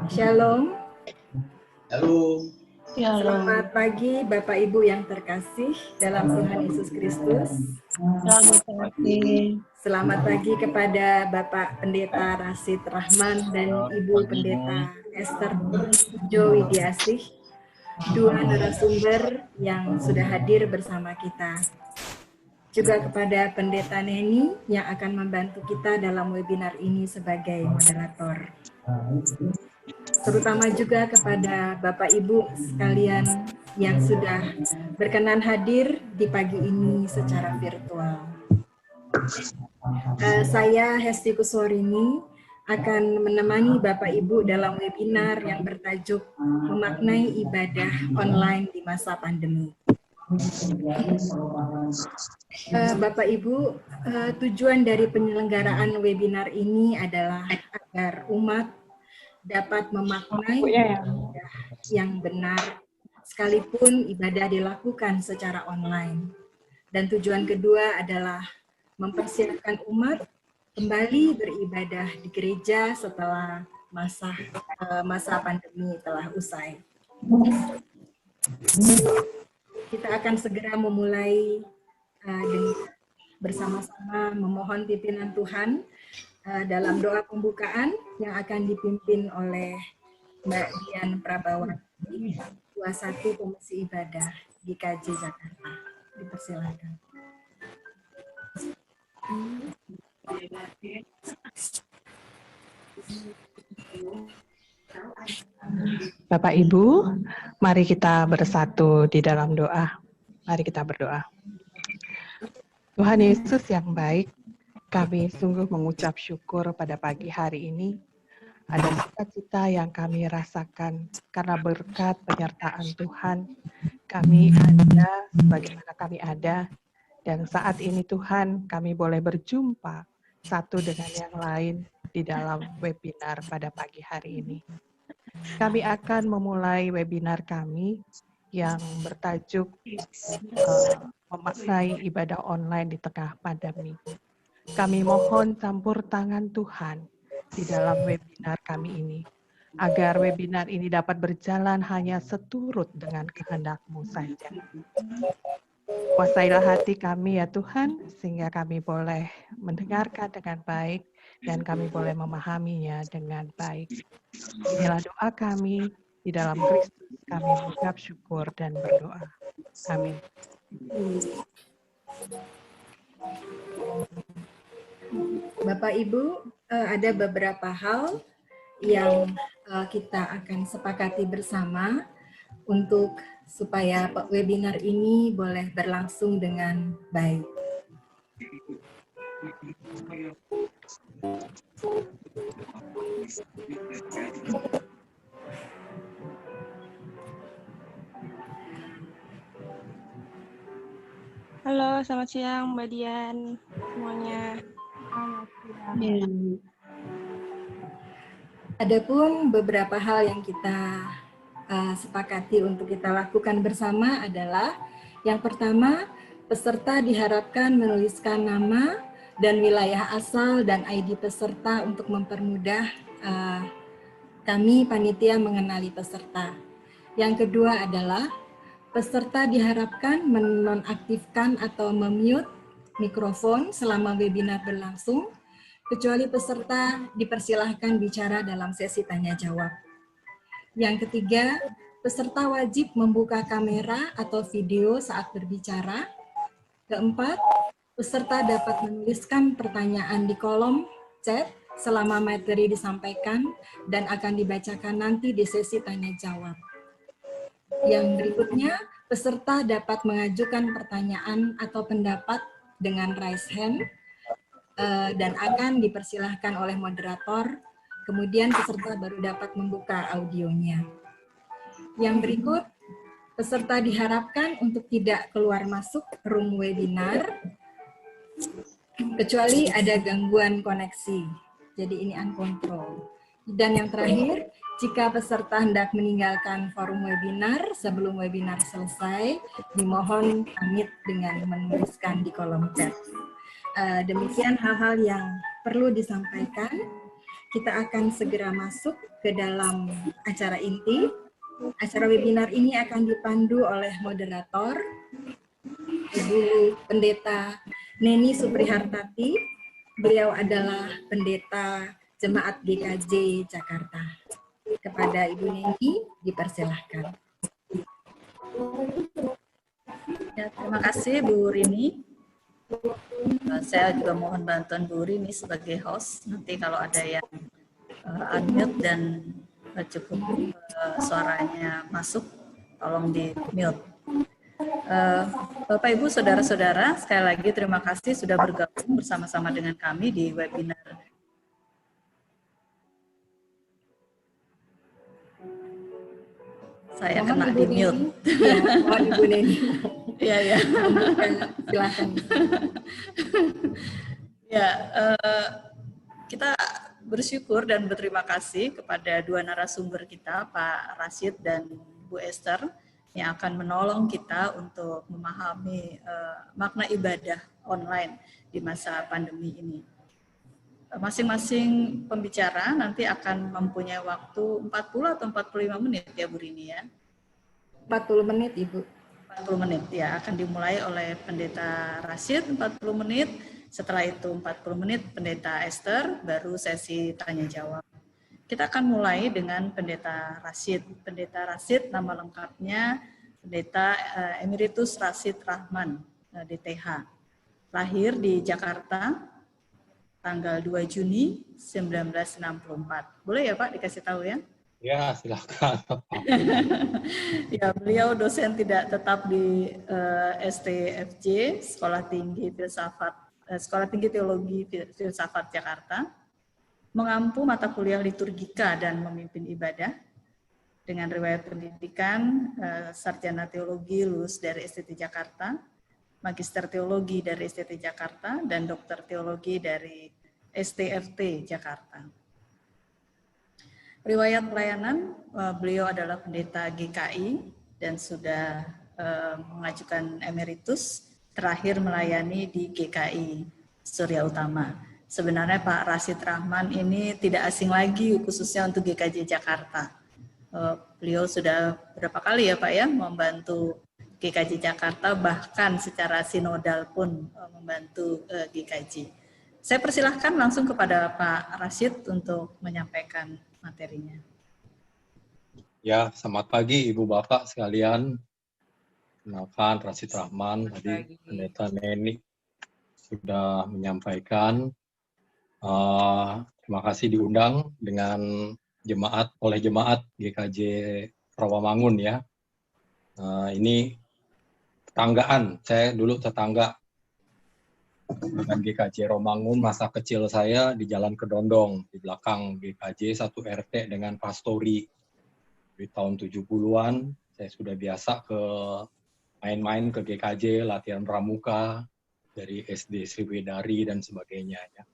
Shalom. Halo. Selamat pagi Bapak Ibu yang terkasih dalam Tuhan Yesus Kristus. Selamat pagi. Selamat pagi kepada Bapak Pendeta Rasid Rahman dan Ibu Pendeta Esther Jo Widiasih, dua narasumber yang sudah hadir bersama kita. Juga kepada Pendeta Neni yang akan membantu kita dalam webinar ini sebagai moderator. Terutama juga kepada Bapak Ibu sekalian yang sudah berkenan hadir di pagi ini secara virtual. Saya Hesti Kuswarini akan menemani Bapak Ibu dalam webinar yang bertajuk Memaknai Ibadah Online di Masa Pandemi. Bapak Ibu, tujuan dari penyelenggaraan webinar ini adalah agar umat dapat memaknai ibadah yang benar sekalipun ibadah dilakukan secara online. Dan tujuan kedua adalah mempersiapkan umat kembali beribadah di gereja setelah masa pandemi telah usai. Kita akan segera memulai bersama-sama memohon pimpinan Tuhan dalam doa pembukaan yang akan dipimpin oleh Mbak Dian Prabawati, 21 Komisi Ibadah di KJ Jakarta. Dipersilakan. Bapak Ibu, mari kita bersatu di dalam doa. Mari kita berdoa. Tuhan Yesus yang baik, kami sungguh mengucap syukur pada pagi hari ini. Ada sukacita yang kami rasakan karena berkat penyertaan Tuhan. Kami ada sebagaimana kami ada. Dan saat ini Tuhan, kami boleh berjumpa satu dengan yang lain di dalam webinar pada pagi hari ini. Kami akan memulai webinar kami yang bertajuk memaknai ibadah online di tengah pandemi. Kami mohon campur tangan Tuhan di dalam webinar kami ini, agar webinar ini dapat berjalan hanya seturut dengan kehendak-Mu saja. Kuasailah hati kami ya Tuhan, sehingga kami boleh mendengarkan dengan baik dan kami boleh memahaminya dengan baik. Inilah doa kami, di dalam Kristus kami mengucap syukur dan berdoa. Amin. Bapak Ibu, ada beberapa hal yang kita akan sepakati bersama untuk supaya webinar ini boleh berlangsung dengan baik. Halo, selamat siang Mbak Dian semuanya. Adapun beberapa hal yang kita sepakati untuk kita lakukan bersama adalah yang pertama, peserta diharapkan menuliskan nama dan wilayah asal dan ID peserta untuk mempermudah kami panitia mengenali peserta. Yang kedua adalah peserta diharapkan menonaktifkan atau memute mikrofon selama webinar berlangsung, kecuali peserta dipersilahkan bicara dalam sesi tanya jawab. Yang ketiga, peserta wajib membuka kamera atau video saat berbicara. Keempat, peserta dapat menuliskan pertanyaan di kolom chat selama materi disampaikan dan akan dibacakan nanti di sesi tanya jawab. Yang berikutnya, peserta dapat mengajukan pertanyaan atau pendapat dengan raise hand dan akan dipersilahkan oleh moderator. Kemudian peserta baru dapat membuka audionya. Yang berikut, peserta diharapkan untuk tidak keluar masuk room webinar, kecuali ada gangguan koneksi. Jadi ini uncontrolled. Dan yang terakhir, jika peserta hendak meninggalkan forum webinar sebelum webinar selesai, dimohon pamit dengan menuliskan di kolom chat. Demikian hal-hal yang perlu disampaikan. kita akan segera masuk ke dalam acara inti. Acara webinar ini akan dipandu oleh moderator, Ibu Pendeta Neni Suprihartati. Beliau adalah Pendeta Jemaat GKJ Jakarta. Kepada Ibu Neni, dipersilahkan. Ya, terima kasih Bu Rini. Saya juga mohon bantuan Bu Rini sebagai host. Nanti kalau ada yang unmute dan cukup suaranya masuk, tolong di mute. Bapak Ibu Saudara-saudara, sekali lagi terima kasih sudah bergabung bersama-sama dengan kami di webinar. Saya kena di mute. Ya, mohon Ibu Neni. Iya. Silakan. Ya, kita bersyukur dan berterima kasih kepada dua narasumber kita, Pak Rashid dan Bu Esther, yang akan menolong kita untuk memahami makna ibadah online di masa pandemi ini. Masing-masing pembicara nanti akan mempunyai waktu 40 atau 45 menit ya Bu Rini ya? 40 menit Ibu. 40 menit ya, akan dimulai oleh Pendeta Rashid 40 menit, setelah itu 40 menit Pendeta Esther, baru sesi tanya jawab. Kita akan mulai dengan Pendeta Rashid. Pendeta Rashid nama lengkapnya Pendeta Emeritus Rashid Rahman, DTH. Lahir di Jakarta, tanggal 2 Juni 1964. Boleh ya Pak dikasih tahu ya? Ya, silakan. Ya, beliau dosen tidak tetap di STFJ, Sekolah Tinggi Teologi Filsafat Jakarta. Mengampu mata kuliah liturgika dan memimpin ibadah. Dengan riwayat pendidikan, sarjana teologi lulus dari STT Jakarta, magister teologi dari STT Jakarta, dan dokter teologi dari STFT Jakarta. Riwayat pelayanan, beliau adalah pendeta GKI dan sudah mengajukan emeritus, terakhir melayani di GKI Surya Utama. Sebenarnya Pak Rashid Rahman ini tidak asing lagi khususnya untuk GKJ Jakarta. Beliau sudah berapa kali ya Pak ya membantu GKJ Jakarta, bahkan secara sinodal pun membantu GKJ. Saya persilahkan langsung kepada Pak Rashid untuk menyampaikan materinya. Ya, selamat pagi Ibu Bapak sekalian. Kenalkan Rashid Rahman, tadi Pendeta Neni sudah menyampaikan. Terima kasih diundang dengan oleh jemaat GKJ Rawamangun ya. Ini tetanggaan, saya dulu tetangga dengan GKJ Rawamangun, masa kecil saya di Jalan Kedondong, di belakang GKJ 1 RT dengan pastori. Di tahun 70-an, saya sudah biasa main-main ke GKJ, latihan pramuka, dari SD Sriwedari dan sebagainya. Ya.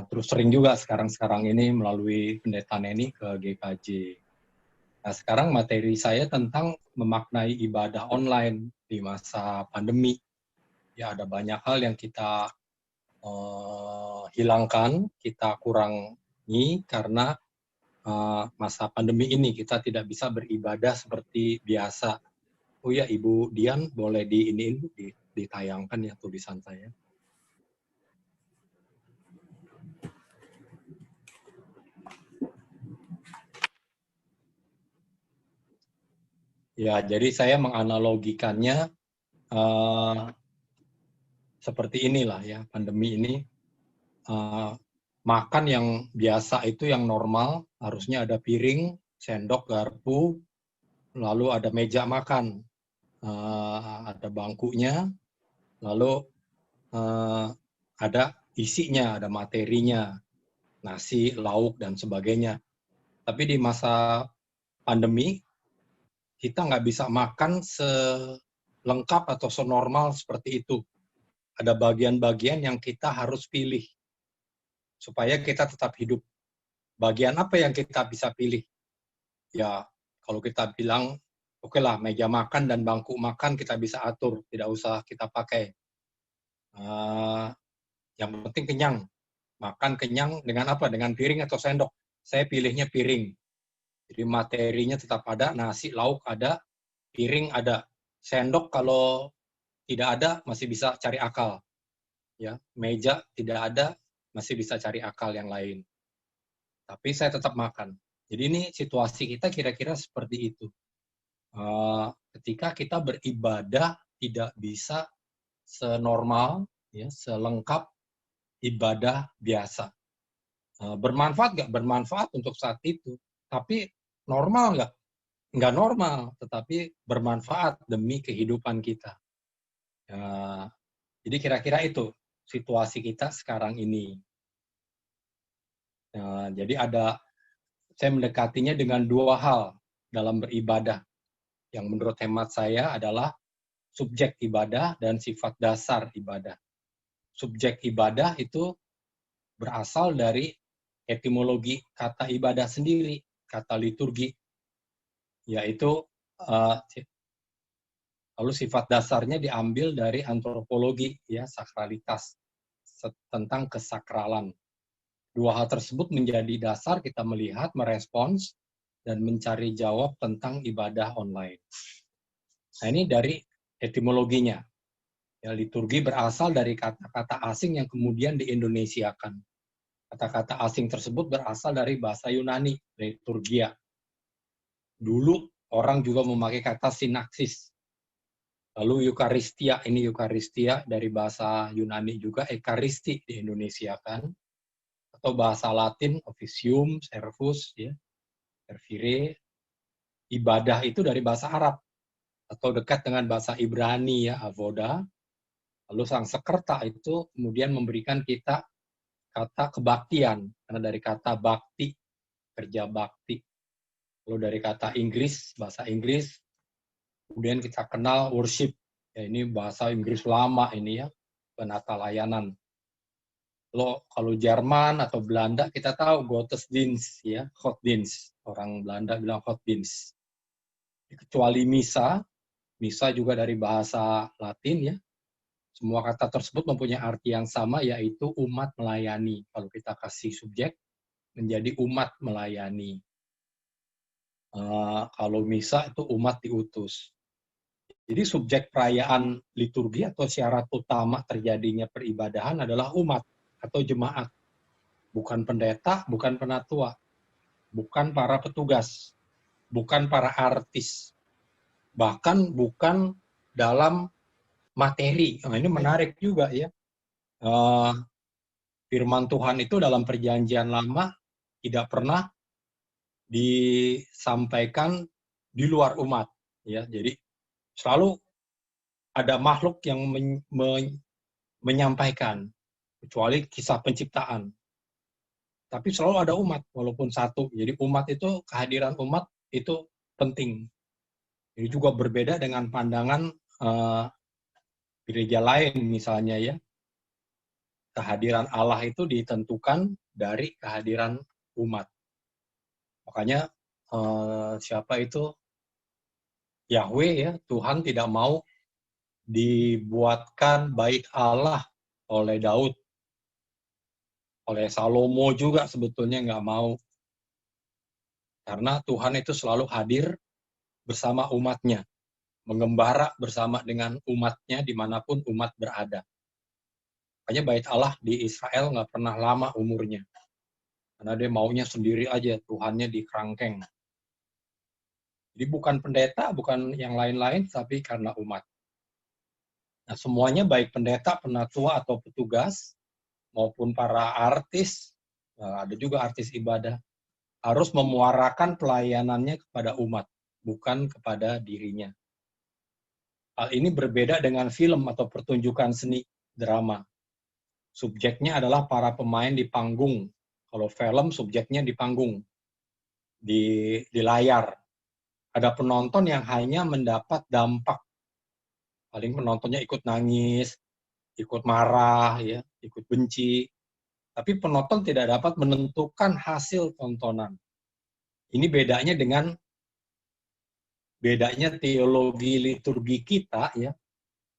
Terus sering juga sekarang ini melalui Pendeta Neni ke GKJ. Nah, sekarang materi saya tentang memaknai ibadah online di masa pandemi. Ya, ada banyak hal yang kita hilangkan, kita kurangi karena masa pandemi ini kita tidak bisa beribadah seperti biasa. Oh ya, Ibu Dian boleh ditayangkan ya tulisan saya. Ya, jadi saya menganalogikannya seperti inilah ya, pandemi ini. Makan yang biasa itu yang normal, harusnya ada piring, sendok, garpu, lalu ada meja makan, ada bangkunya, lalu ada isinya, ada materinya, nasi, lauk, dan sebagainya. Tapi di masa pandemi, kita nggak bisa makan selengkap atau senormal seperti itu. Ada bagian-bagian yang kita harus pilih supaya kita tetap hidup. Bagian apa yang kita bisa pilih? Ya, kalau kita bilang, oke lah, meja makan dan bangku makan kita bisa atur, tidak usah kita pakai. Yang penting kenyang. Makan kenyang dengan apa? Dengan piring atau sendok. Saya pilihnya piring. Jadi materinya tetap ada, nasi, lauk ada, piring ada. Sendok kalau tidak ada masih bisa cari akal. Ya, meja tidak ada masih bisa cari akal yang lain. Tapi saya tetap makan. Jadi ini situasi kita kira-kira seperti itu. Ketika kita beribadah tidak bisa senormal, ya, selengkap ibadah biasa. Bermanfaat nggak? Bermanfaat untuk saat itu. Tapi normal nggak? Nggak normal, tetapi bermanfaat demi kehidupan kita. Jadi kira-kira itu situasi kita sekarang ini. Jadi saya mendekatinya dengan dua hal dalam beribadah. Yang menurut hemat saya adalah subjek ibadah dan sifat dasar ibadah. Subjek ibadah itu berasal dari etimologi kata ibadah sendiri, kata liturgi, yaitu lalu sifat dasarnya diambil dari antropologi, ya, sakralitas, tentang kesakralan. Dua hal tersebut menjadi dasar kita melihat, merespons, dan mencari jawab tentang ibadah online. Nah, ini dari etimologinya. Ya, liturgi berasal dari kata-kata asing yang kemudian diindonesiakan. Kata-kata asing tersebut berasal dari bahasa Yunani, liturgia. Dulu orang juga memakai kata sinaksis. Lalu Eucharistia, ini Eucharistia dari bahasa Yunani juga, Ekaristi diindonesiakan. Atau bahasa Latin, officium, servus, ya, servire. Ibadah itu dari bahasa Arab. Atau dekat dengan bahasa Ibrani, ya, avoda. Lalu sang sekerta itu kemudian memberikan kita kata kebaktian, karena dari kata bakti, kerja bakti. Lalu dari kata Inggris, bahasa Inggris, kemudian kita kenal worship. Ya, ini bahasa Inggris lama ini, ya, penata layanan. Lalu kalau Jerman atau Belanda kita tahu Gottesdienst, ya, Gottesdienst. Orang Belanda bilang Gottesdienst. Kecuali misa, misa juga dari bahasa Latin, ya. Semua kata tersebut mempunyai arti yang sama, yaitu umat melayani. Kalau kita kasih subjek, menjadi umat melayani. Kalau misa itu umat diutus. Jadi subjek perayaan liturgi atau syarat utama terjadinya peribadahan adalah umat atau jemaat. Bukan pendeta, bukan penatua, bukan para petugas, bukan para artis, bahkan bukan dalam materi. Nah, ini menarik juga, ya. Firman Tuhan itu dalam Perjanjian Lama tidak pernah disampaikan di luar umat, ya. Jadi selalu ada makhluk yang menyampaikan, kecuali kisah penciptaan. Tapi selalu ada umat, walaupun satu. Jadi umat itu, kehadiran umat itu penting. Ini juga berbeda dengan pandangan gereja lain, misalnya, ya. Kehadiran Allah itu ditentukan dari kehadiran umat. Makanya siapa itu? Yahweh, ya, Tuhan tidak mau dibuatkan bait Allah oleh Daud. Oleh Salomo juga sebetulnya nggak mau. Karena Tuhan itu selalu hadir bersama umatnya. Mengembara bersama dengan umatnya dimanapun umat berada. Makanya bait Allah di Israel nggak pernah lama umurnya. Karena dia maunya sendiri aja, Tuhannya di kerangkeng. Jadi bukan pendeta, bukan yang lain-lain, tapi karena umat. Nah, semuanya baik pendeta, penatua, atau petugas, maupun para artis, ada juga artis ibadah, harus memuarakan pelayanannya kepada umat, bukan kepada dirinya. Hal ini berbeda dengan film atau pertunjukan seni, drama. Subjeknya adalah para pemain di panggung. Kalau film, subjeknya di panggung, di layar. Ada penonton yang hanya mendapat dampak. Paling penontonnya ikut nangis, ikut marah, ya, ikut benci. Tapi penonton tidak dapat menentukan hasil tontonan. Ini bedanya teologi liturgi kita, ya,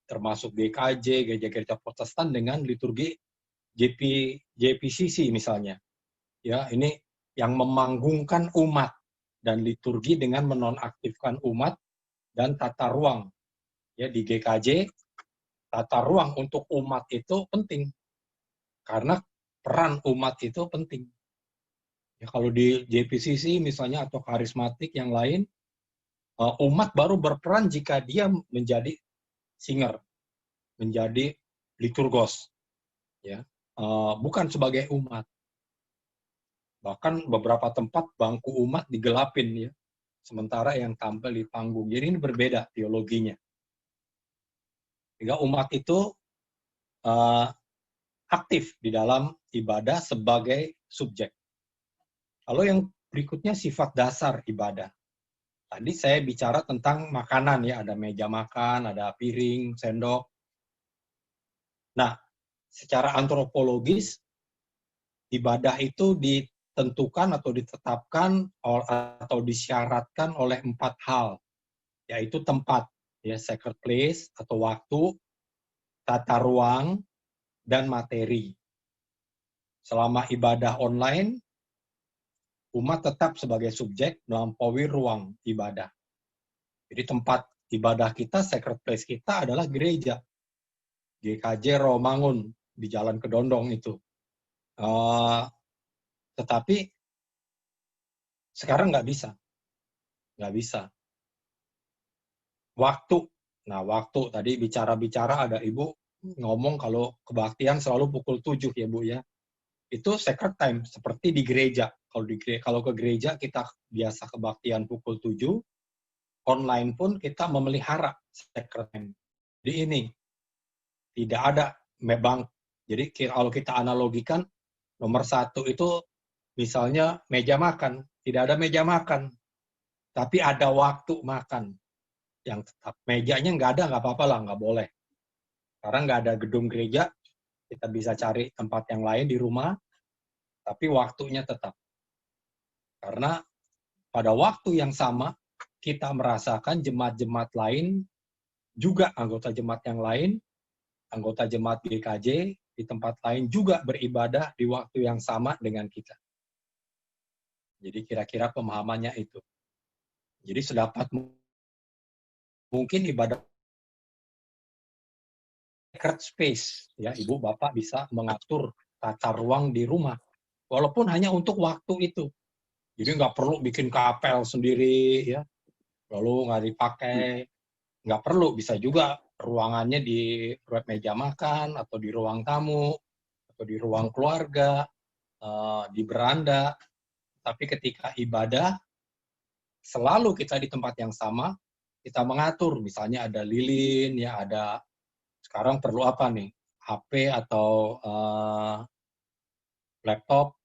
termasuk GKJ, gereja-gereja Protestan, dengan liturgi JPCC misalnya. Ya, ini yang memanggungkan umat dan liturgi dengan menonaktifkan umat dan tata ruang. Ya, di GKJ tata ruang untuk umat itu penting. Karena peran umat itu penting. Ya, kalau di JPCC misalnya atau karismatik yang lain, umat baru berperan jika dia menjadi singer, menjadi liturgos, ya, bukan sebagai umat. Bahkan beberapa tempat bangku umat digelapin, ya, sementara yang tampil di panggung. Jadi ini berbeda teologinya. Sehingga umat itu aktif di dalam ibadah sebagai subjek. Lalu yang berikutnya sifat dasar ibadah. Tadi saya bicara tentang makanan, ya, ada meja makan, ada piring, sendok. Nah, secara antropologis ibadah itu ditentukan atau ditetapkan atau disyaratkan oleh 4 hal, yaitu tempat, ya, sacred place atau waktu, tata ruang, dan materi. Selama ibadah online, umat tetap sebagai subjek melampaui ruang ibadah. Jadi tempat ibadah kita, sacred place kita adalah gereja. GKJ Rawamangun di Jalan Kedondong itu. Tetapi sekarang nggak bisa. Nggak bisa. Waktu. Nah, waktu tadi bicara-bicara ada Ibu ngomong kalau kebaktian selalu pukul 7, ya Bu, ya. Itu sacred time seperti di gereja. Kalau ke gereja kita biasa kebaktian pukul 7, online pun kita memelihara sacred time. Jadi ini tidak ada memang. Jadi kalau kita analogikan, nomor 1 itu misalnya meja makan, tidak ada meja makan, tapi ada waktu makan yang tetap. Mejanya nggak ada, nggak apa-apa lah, nggak boleh. Karena nggak ada gedung gereja, kita bisa cari tempat yang lain di rumah, tapi waktunya tetap. Karena pada waktu yang sama, kita merasakan jemaat-jemaat lain, juga anggota jemaat yang lain, anggota jemaat GKJ di tempat lain juga beribadah di waktu yang sama dengan kita. Jadi kira-kira pemahamannya itu. Jadi sedapat mungkin ibadah sacred space, ya, Ibu Bapak bisa mengatur tata ruang di rumah, walaupun hanya untuk waktu itu. Jadi nggak perlu bikin kapel sendiri, ya, lalu nggak dipakai, nggak perlu, bisa juga ruangannya di meja makan, atau di ruang tamu, atau di ruang keluarga, di beranda. Tapi ketika ibadah, selalu kita di tempat yang sama, kita mengatur, misalnya ada lilin, ya, ada, sekarang perlu apa nih, HP atau laptop,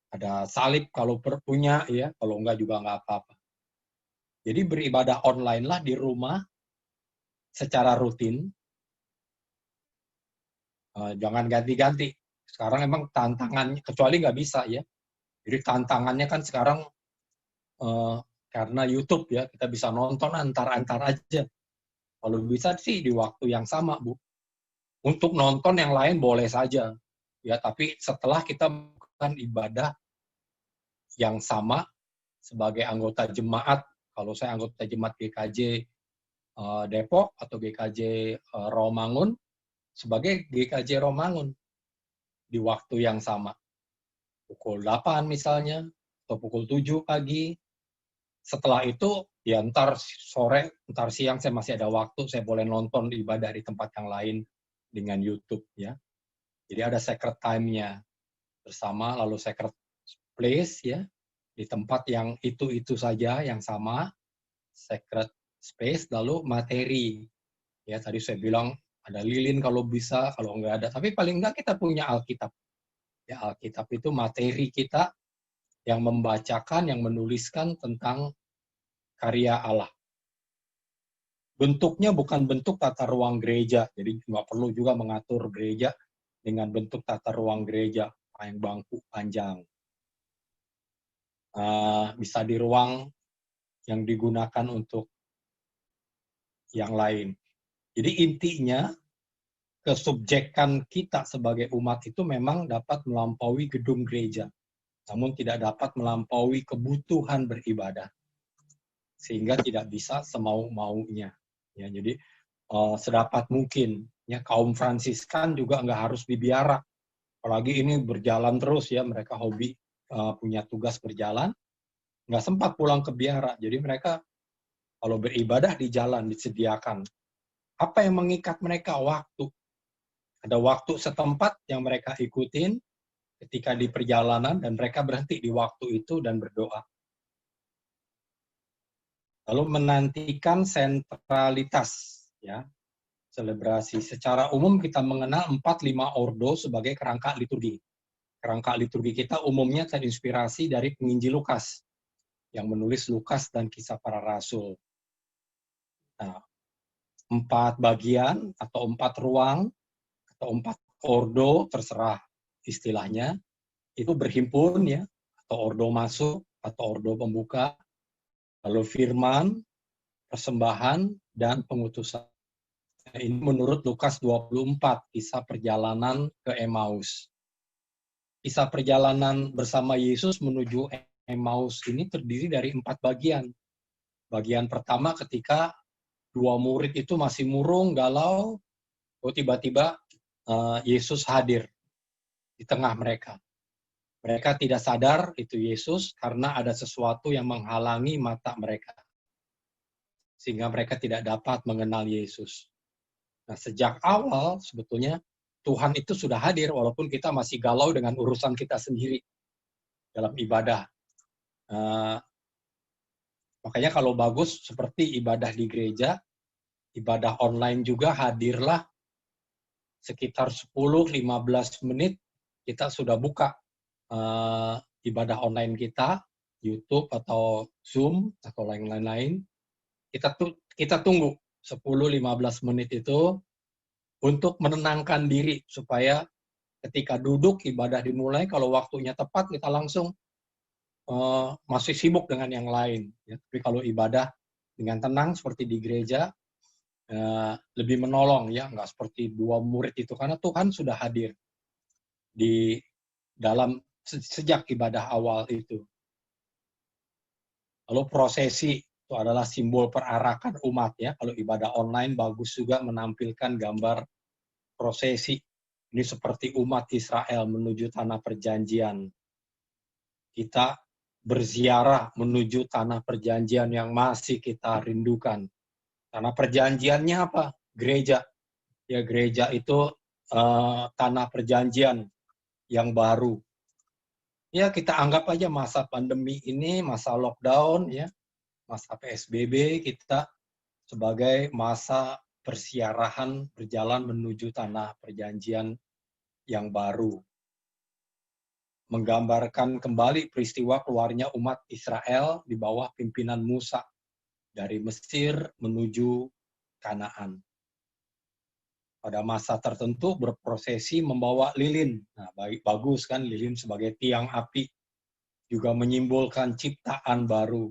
ada salib kalau punya, ya, kalau enggak juga enggak apa-apa. Jadi beribadah online lah di rumah secara rutin, jangan ganti-ganti. Sekarang emang tantangannya, kecuali nggak bisa, ya. Jadi tantangannya kan sekarang karena YouTube, ya, kita bisa nonton antar-antar aja. Kalau bisa sih di waktu yang sama, Bu. Untuk nonton yang lain boleh saja, ya, tapi setelah kita melakukan ibadah yang sama sebagai anggota jemaat, kalau saya anggota jemaat GKJ Depok atau GKJ Rawamangun, sebagai GKJ Rawamangun di waktu yang sama. Pukul 8 misalnya, atau pukul 7 pagi. Setelah itu, ya, ntar sore, ntar siang saya masih ada waktu, saya boleh nonton ibadah di tempat yang lain dengan YouTube, ya. Jadi ada sacred time-nya bersama, lalu sacred place, ya, di tempat yang itu saja, yang sama, sacred space, lalu materi. Ya, tadi saya bilang ada lilin kalau bisa, kalau nggak ada. Tapi paling nggak kita punya Alkitab. Ya, Alkitab itu materi kita yang membacakan, yang menuliskan tentang karya Allah. Bentuknya bukan bentuk tata ruang gereja, jadi nggak perlu juga mengatur gereja dengan bentuk tata ruang gereja, yang bangku panjang. Bisa di ruang yang digunakan untuk yang lain. Jadi intinya, kesubjekan kita sebagai umat itu memang dapat melampaui gedung gereja, namun tidak dapat melampaui kebutuhan beribadah, sehingga tidak bisa semau-maunya. Ya, jadi sedapat mungkin, ya, kaum Fransiskan juga nggak harus dibiara, apalagi ini berjalan terus ya, mereka hobi punya tugas berjalan, nggak sempat pulang ke biara, jadi mereka kalau beribadah di jalan disediakan. Apa yang mengikat mereka? Waktu. Ada waktu setempat yang mereka ikutin ketika di perjalanan dan mereka berhenti di waktu itu dan berdoa. Lalu menantikan sentralitas, ya, selebrasi. Secara umum kita mengenal 4-5 ordo sebagai kerangka liturgi. Kerangka liturgi kita umumnya terinspirasi dari penginjil Lukas yang menulis Lukas dan Kisah Para Rasul. Nah, 4 bagian atau 4 ruang atau 4 ordo, terserah istilahnya, itu berhimpun ya, atau ordo masuk atau ordo pembuka, lalu firman, persembahan, dan pengutusan. Ini menurut Lukas 24, kisah perjalanan ke Emmaus. Kisah perjalanan bersama Yesus menuju Emmaus ini terdiri dari 4 bagian. Bagian pertama ketika 2 murid itu masih murung, galau, tiba-tiba Yesus hadir di tengah mereka. Mereka tidak sadar itu Yesus karena ada sesuatu yang menghalangi mata mereka. Sehingga mereka tidak dapat mengenal Yesus. Nah, sejak awal sebetulnya Tuhan itu sudah hadir walaupun kita masih galau dengan urusan kita sendiri dalam ibadah. Makanya kalau bagus seperti ibadah di gereja, ibadah online juga hadirlah sekitar 10-15 menit kita sudah buka ibadah online kita, YouTube atau Zoom atau lain-lain. Kita tunggu 10-15 menit itu untuk menenangkan diri supaya ketika duduk ibadah dimulai, kalau waktunya tepat kita langsung masih sibuk dengan yang lain. Ya. Tapi kalau ibadah dengan tenang seperti di gereja, lebih menolong ya, nggak seperti 2 murid itu, karena Tuhan sudah hadir di dalam sejak ibadah awal itu. Lalu prosesi itu adalah simbol perarakan umat ya. Kalau ibadah online bagus juga menampilkan gambar prosesi. Ini seperti umat Israel menuju tanah perjanjian. Kita berziarah menuju tanah perjanjian yang masih kita rindukan. Tanah perjanjiannya apa? Gereja. Ya, gereja itu tanah perjanjian yang baru. Ya, kita anggap aja masa pandemi ini, masa lockdown, ya, masa PSBB, kita sebagai masa persiarahan berjalan menuju tanah perjanjian yang baru. Menggambarkan kembali peristiwa keluarnya umat Israel di bawah pimpinan Musa dari Mesir menuju Kanaan. Pada masa tertentu berprosesi membawa lilin. Nah, bagus kan lilin sebagai tiang api. Juga menyimbolkan ciptaan baru.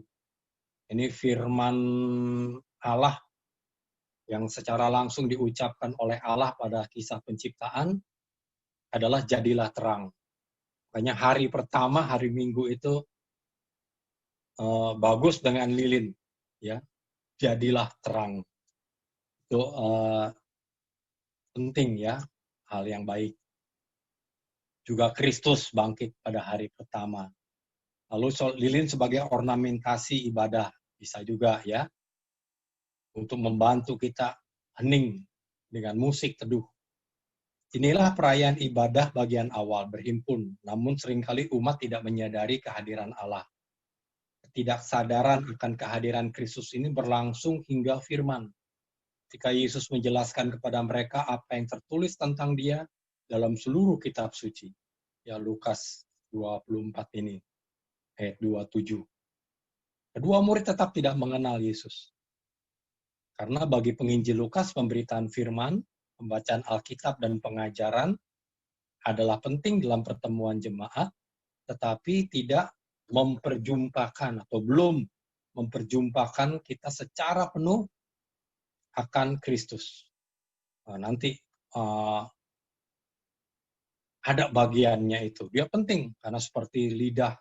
Ini firman Allah yang secara langsung diucapkan oleh Allah pada kisah penciptaan adalah jadilah terang. Makanya hari pertama, hari Minggu itu bagus dengan lilin. Ya, jadilah terang. Itu penting ya, hal yang baik. Juga Kristus bangkit pada hari pertama. Lalu lilin sebagai ornamentasi ibadah bisa juga ya, untuk membantu kita hening dengan musik teduh. Inilah perayaan ibadah bagian awal berhimpun, namun seringkali umat tidak menyadari kehadiran Allah. Ketidaksadaran akan kehadiran Kristus ini berlangsung hingga firman. Ketika Yesus menjelaskan kepada mereka apa yang tertulis tentang Dia dalam seluruh kitab suci. Ya, Lukas 24 ini, ayat 27. Kedua murid tetap tidak mengenal Yesus. Karena bagi penginjil Lukas, pemberitaan firman, pembacaan Alkitab, dan pengajaran adalah penting dalam pertemuan jemaat, tetapi tidak memperjumpakan atau belum memperjumpakan kita secara penuh akan Kristus. Nah, nanti ada bagiannya itu. Dia penting karena seperti lidah,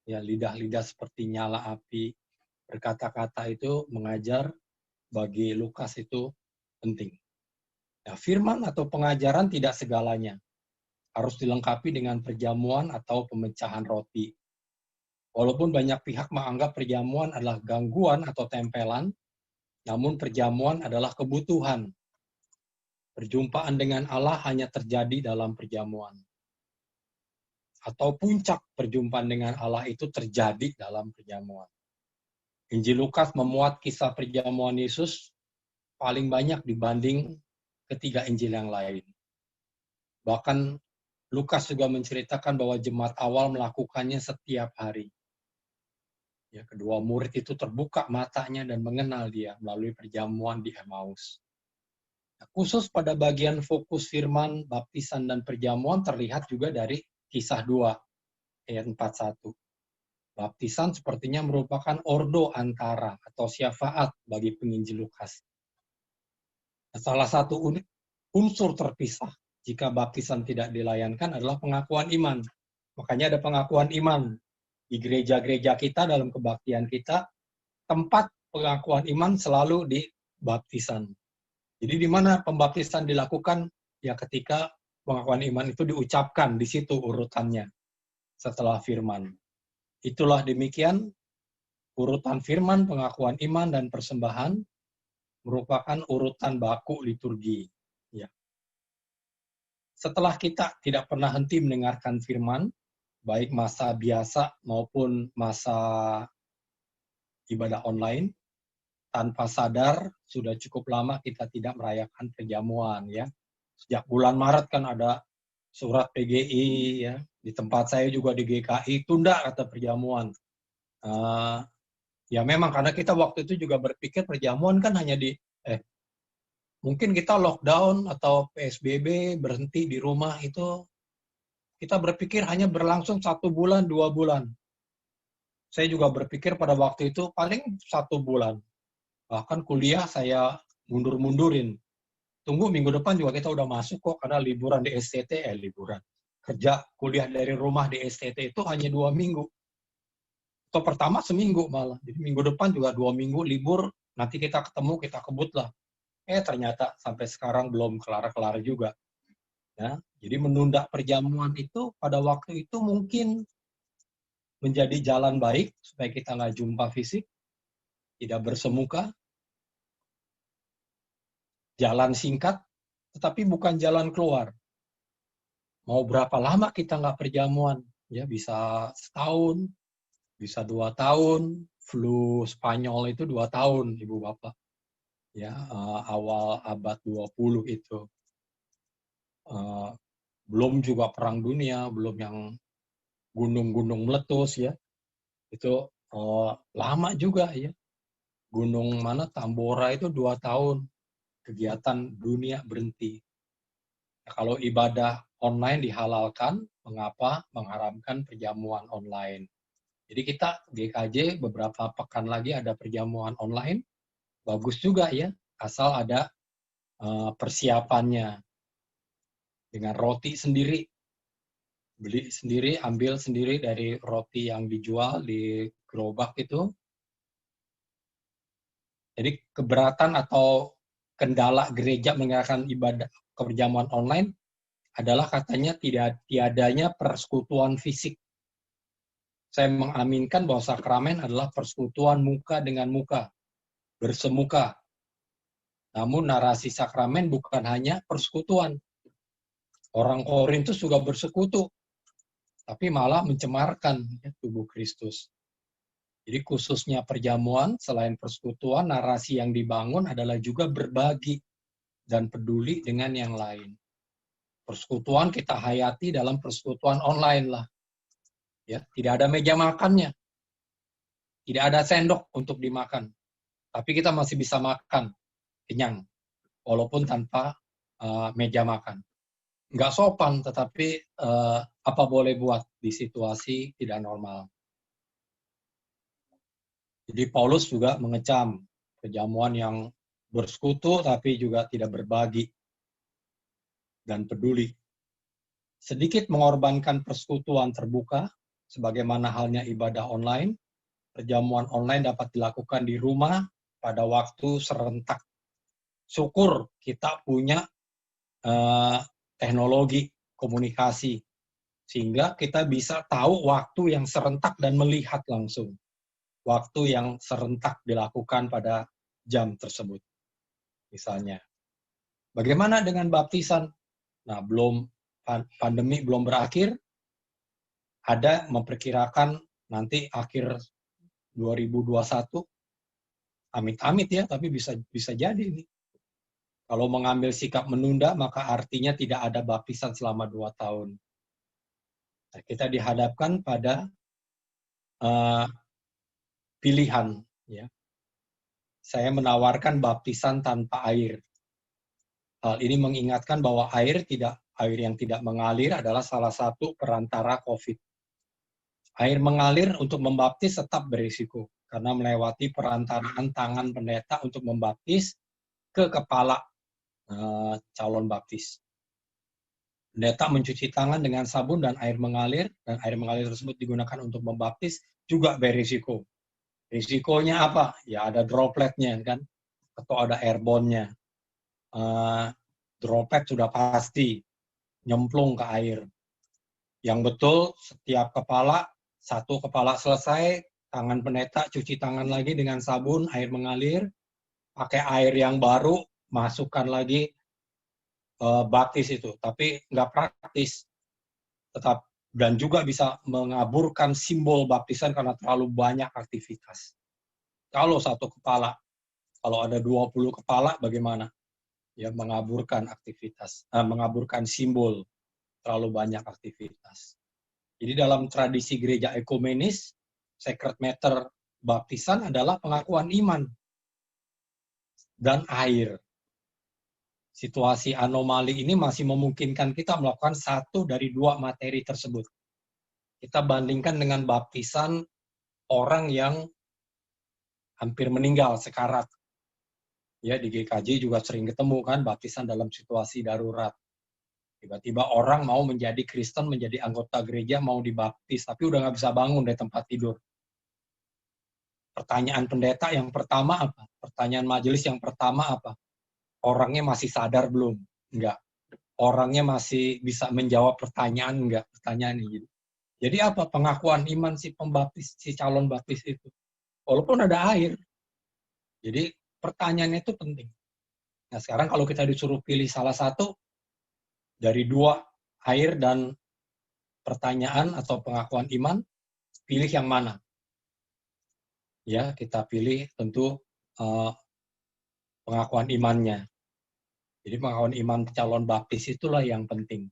ya lidah-lidah seperti nyala api. Berkata-kata itu mengajar bagi Lukas itu penting. Nah, firman atau pengajaran tidak segalanya. Harus dilengkapi dengan perjamuan atau pemecahan roti. Walaupun banyak pihak menganggap perjamuan adalah gangguan atau tempelan, namun perjamuan adalah kebutuhan. Perjumpaan dengan Allah hanya terjadi dalam perjamuan. Atau puncak perjumpaan dengan Allah itu terjadi dalam perjamuan. Injil Lukas memuat kisah perjamuan Yesus paling banyak dibanding ketiga Injil yang lain. Bahkan Lukas juga menceritakan bahwa jemaat awal melakukannya setiap hari. Ya, kedua murid itu terbuka matanya dan mengenal dia melalui perjamuan di Emmaus. Nah, khusus pada bagian fokus firman, baptisan, dan perjamuan terlihat juga dari Kisah 2 ayat 41. Baptisan sepertinya merupakan ordo antara atau syafaat bagi penginjil Lukas. Nah, salah satu unsur terpisah jika baptisan tidak dilayankan adalah pengakuan iman. Makanya ada pengakuan iman di gereja-gereja kita, dalam kebaktian kita, tempat pengakuan iman selalu di baptisan. Jadi di mana pembaptisan dilakukan? Ya ketika pengakuan iman itu diucapkan, di situ urutannya setelah firman. Itulah demikian, urutan firman, pengakuan iman, dan persembahan merupakan urutan baku liturgi. Ya. Setelah kita tidak pernah henti mendengarkan firman, baik masa biasa maupun masa ibadah online, tanpa sadar sudah cukup lama kita tidak merayakan perjamuan. Ya. Sejak bulan Maret kan ada surat PGI, ya. Di tempat saya juga di GKI, tunda kata perjamuan. Ya memang karena kita waktu itu juga berpikir perjamuan kan hanya mungkin kita lockdown atau PSBB berhenti di rumah itu, kita berpikir hanya berlangsung 1 bulan, 2 bulan. Saya juga berpikir pada waktu itu paling 1 bulan. Bahkan kuliah saya mundur-mundurin. Tunggu minggu depan juga kita udah masuk kok, karena liburan di STT, liburan. Kerja, kuliah dari rumah di STT itu hanya 2 minggu. Atau pertama seminggu malah. Jadi minggu depan juga 2 minggu libur, nanti kita ketemu, kita kebut lah. Ternyata sampai sekarang belum kelar-kelar juga. Ya, jadi menunda perjamuan itu pada waktu itu mungkin menjadi jalan baik supaya kita nggak jumpa fisik, tidak bersemuka, jalan singkat, tetapi bukan jalan keluar. Mau berapa lama kita nggak perjamuan? Ya bisa setahun, bisa 2 tahun. Flu Spanyol itu 2 tahun, Ibu Bapak. Ya, awal abad 20 itu. Belum juga perang dunia, belum yang gunung-gunung meletus ya. Itu lama juga ya. Gunung mana Tambora itu 2 tahun. Kegiatan dunia berhenti. Nah, kalau ibadah online dihalalkan, mengapa mengharamkan perjamuan online? Jadi kita GKJ beberapa pekan lagi ada perjamuan online, bagus juga ya, asal ada persiapannya. Dengan roti sendiri, beli sendiri, ambil sendiri dari roti yang dijual di gerobak itu. Jadi keberatan atau kendala gereja mengerjakan ibadah perjamuan online adalah katanya tiadanya persekutuan fisik. Saya mengaminkan bahwa sakramen adalah persekutuan muka dengan muka, bersemuka. Namun narasi sakramen bukan hanya persekutuan. Orang Korintus juga bersekutu, tapi malah mencemarkan tubuh Kristus. Jadi khususnya perjamuan, selain persekutuan, narasi yang dibangun adalah juga berbagi dan peduli dengan yang lain. Persekutuan kita hayati dalam persekutuan online lah. Ya, tidak ada meja makannya. Tidak ada sendok untuk dimakan. Tapi kita masih bisa makan, kenyang. Walaupun tanpa meja makan. Nggak sopan, tetapi apa boleh buat di situasi tidak normal. Jadi Paulus juga mengecam perjamuan yang bersekutu tapi juga tidak berbagi. dan peduli. Sedikit mengorbankan persekutuan terbuka, sebagaimana halnya ibadah online, perjamuan online dapat dilakukan di rumah pada waktu serentak. Syukur kita punya teknologi komunikasi, sehingga kita bisa tahu waktu yang serentak dan melihat langsung. Waktu yang serentak dilakukan pada jam tersebut. Misalnya. Bagaimana dengan baptisan? Nah, pandemi belum berakhir, ada memperkirakan nanti akhir 2021, amit-amit ya, tapi bisa jadi ini. Kalau mengambil sikap menunda, maka artinya tidak ada baptisan selama 2 tahun. Nah, kita dihadapkan pada pilihan. Ya. Saya menawarkan baptisan tanpa air. Hal ini mengingatkan bahwa air yang tidak mengalir adalah salah satu perantara COVID. Air mengalir untuk membaptis tetap berisiko, karena melewati perantaraan tangan pendeta untuk membaptis ke kepala calon baptis. Pendeta mencuci tangan dengan sabun dan air mengalir tersebut digunakan untuk membaptis juga berisiko. Risikonya apa? Ya ada dropletnya kan, atau ada airborne-nya. Droplet sudah pasti nyemplung ke air. Yang betul, setiap satu kepala selesai, tangan pendeta cuci tangan lagi dengan sabun, air mengalir, pakai air yang baru, masukkan lagi baptis itu. Tapi nggak praktis. Dan juga bisa mengaburkan simbol baptisan karena terlalu banyak aktivitas. Kalau satu kepala, kalau ada 20 kepala, bagaimana? Ya, mengaburkan aktivitas, mengaburkan simbol, terlalu banyak aktivitas. Jadi dalam tradisi gereja ekumenis, sacred matter baptisan adalah pengakuan iman dan air. Situasi anomali ini masih memungkinkan kita melakukan 1 dari 2 materi tersebut. Kita bandingkan dengan baptisan orang yang hampir meninggal, sekarat. Ya, di GKJ juga sering ketemu kan baptisan dalam situasi darurat. Tiba-tiba orang mau menjadi Kristen, menjadi anggota gereja, mau dibaptis, tapi udah nggak bisa bangun dari tempat tidur. Pertanyaan pendeta yang pertama apa? Pertanyaan majelis yang pertama apa? Orangnya masih sadar belum? Enggak. Orangnya masih bisa menjawab pertanyaan enggak? Pertanyaan ini. Jadi apa? Pengakuan iman si pembaptis, si calon baptis itu. Walaupun ada air. Jadi pertanyaannya itu penting. Nah sekarang kalau kita disuruh pilih salah satu dari 2, air dan pertanyaan atau pengakuan iman, pilih yang mana? Ya, kita pilih tentu pengakuan imannya. Jadi pengakuan iman calon baptis itulah yang penting.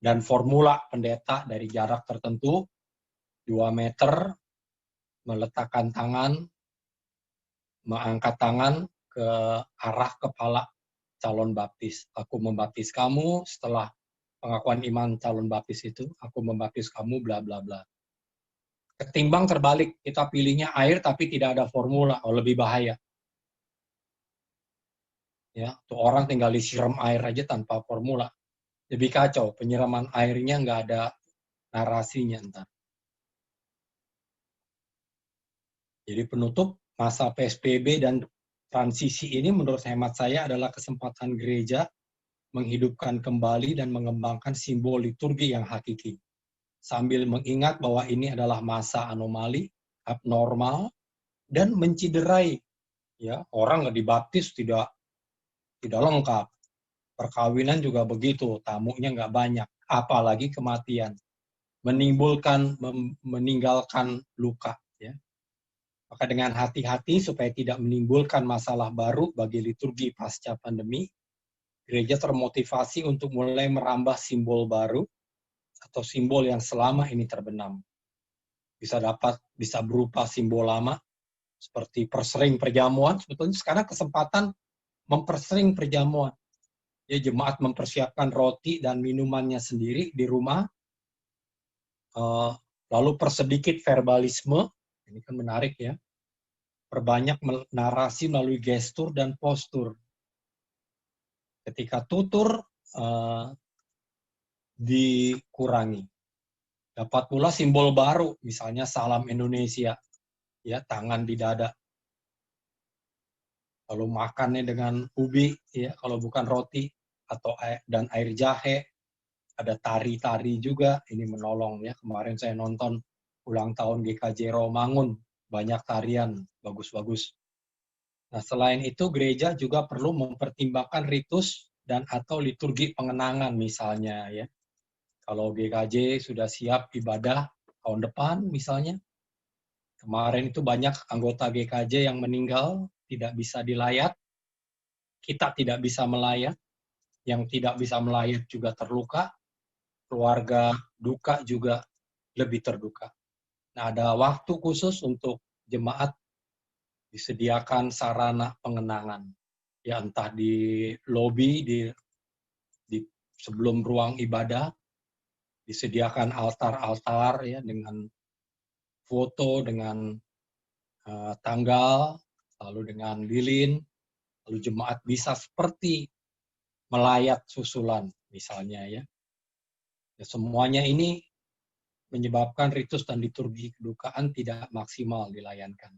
Dan formula pendeta dari jarak tertentu, 2 meter, meletakkan tangan, mengangkat tangan ke arah kepala calon baptis. Aku membaptis kamu setelah pengakuan iman calon baptis itu, aku membaptis kamu bla bla bla. Ketimbang terbalik, kita pilihnya air tapi tidak ada formula, lebih bahaya. Ya, tuh orang tinggal disiram air aja tanpa formula. Lebih kacau, penyiraman airnya nggak ada narasinya entar. Jadi penutup masa PSBB dan transisi ini menurut hemat saya adalah kesempatan gereja menghidupkan kembali dan mengembangkan simbol liturgi yang hakiki. Sambil mengingat bahwa ini adalah masa anomali, abnormal, dan menciderai. Ya, orang nggak dibaptis tidak lengkap. Perkawinan juga begitu, tamunya nggak banyak. Apalagi kematian. Meninggalkan luka. Ya. Maka dengan hati-hati supaya tidak menimbulkan masalah baru bagi liturgi pasca pandemi, gereja termotivasi untuk mulai merambah simbol baru atau simbol yang selama ini terbenam. Bisa berupa simbol lama, seperti persering perjamuan. Sebetulnya sekarang kesempatan mempersering perjamuan. Ya, jemaat mempersiapkan roti dan minumannya sendiri di rumah, lalu persedikit verbalisme, ini kan menarik ya, perbanyak narasi melalui gestur dan postur. Ketika tutur dikurangi. Dapat pula simbol baru, misalnya salam Indonesia, ya, tangan di dada. Lalu makannya dengan ubi, ya, kalau bukan roti, atau dan air jahe. Ada tari-tari juga, ini menolong, ya. Kemarin saya nonton ulang tahun GKJ Rawamangun, banyak tarian, bagus-bagus. Nah, selain itu gereja juga perlu mempertimbangkan ritus dan atau liturgi pengenangan misalnya, ya. Kalau GKJ sudah siap ibadah tahun depan misalnya, kemarin itu banyak anggota GKJ yang meninggal, tidak bisa dilayat, kita tidak bisa melayat, yang tidak bisa melayat juga terluka, keluarga duka juga lebih terduka. Nah, ada waktu khusus untuk jemaat disediakan sarana pengenangan. Ya, entah di lobi, di sebelum ruang ibadah, disediakan altar-altar, ya, dengan foto, dengan tanggal, lalu dengan lilin, lalu jemaat bisa seperti melayat susulan, misalnya, ya. Ya, semuanya ini menyebabkan ritus dan liturgi kedukaan tidak maksimal dilayankan.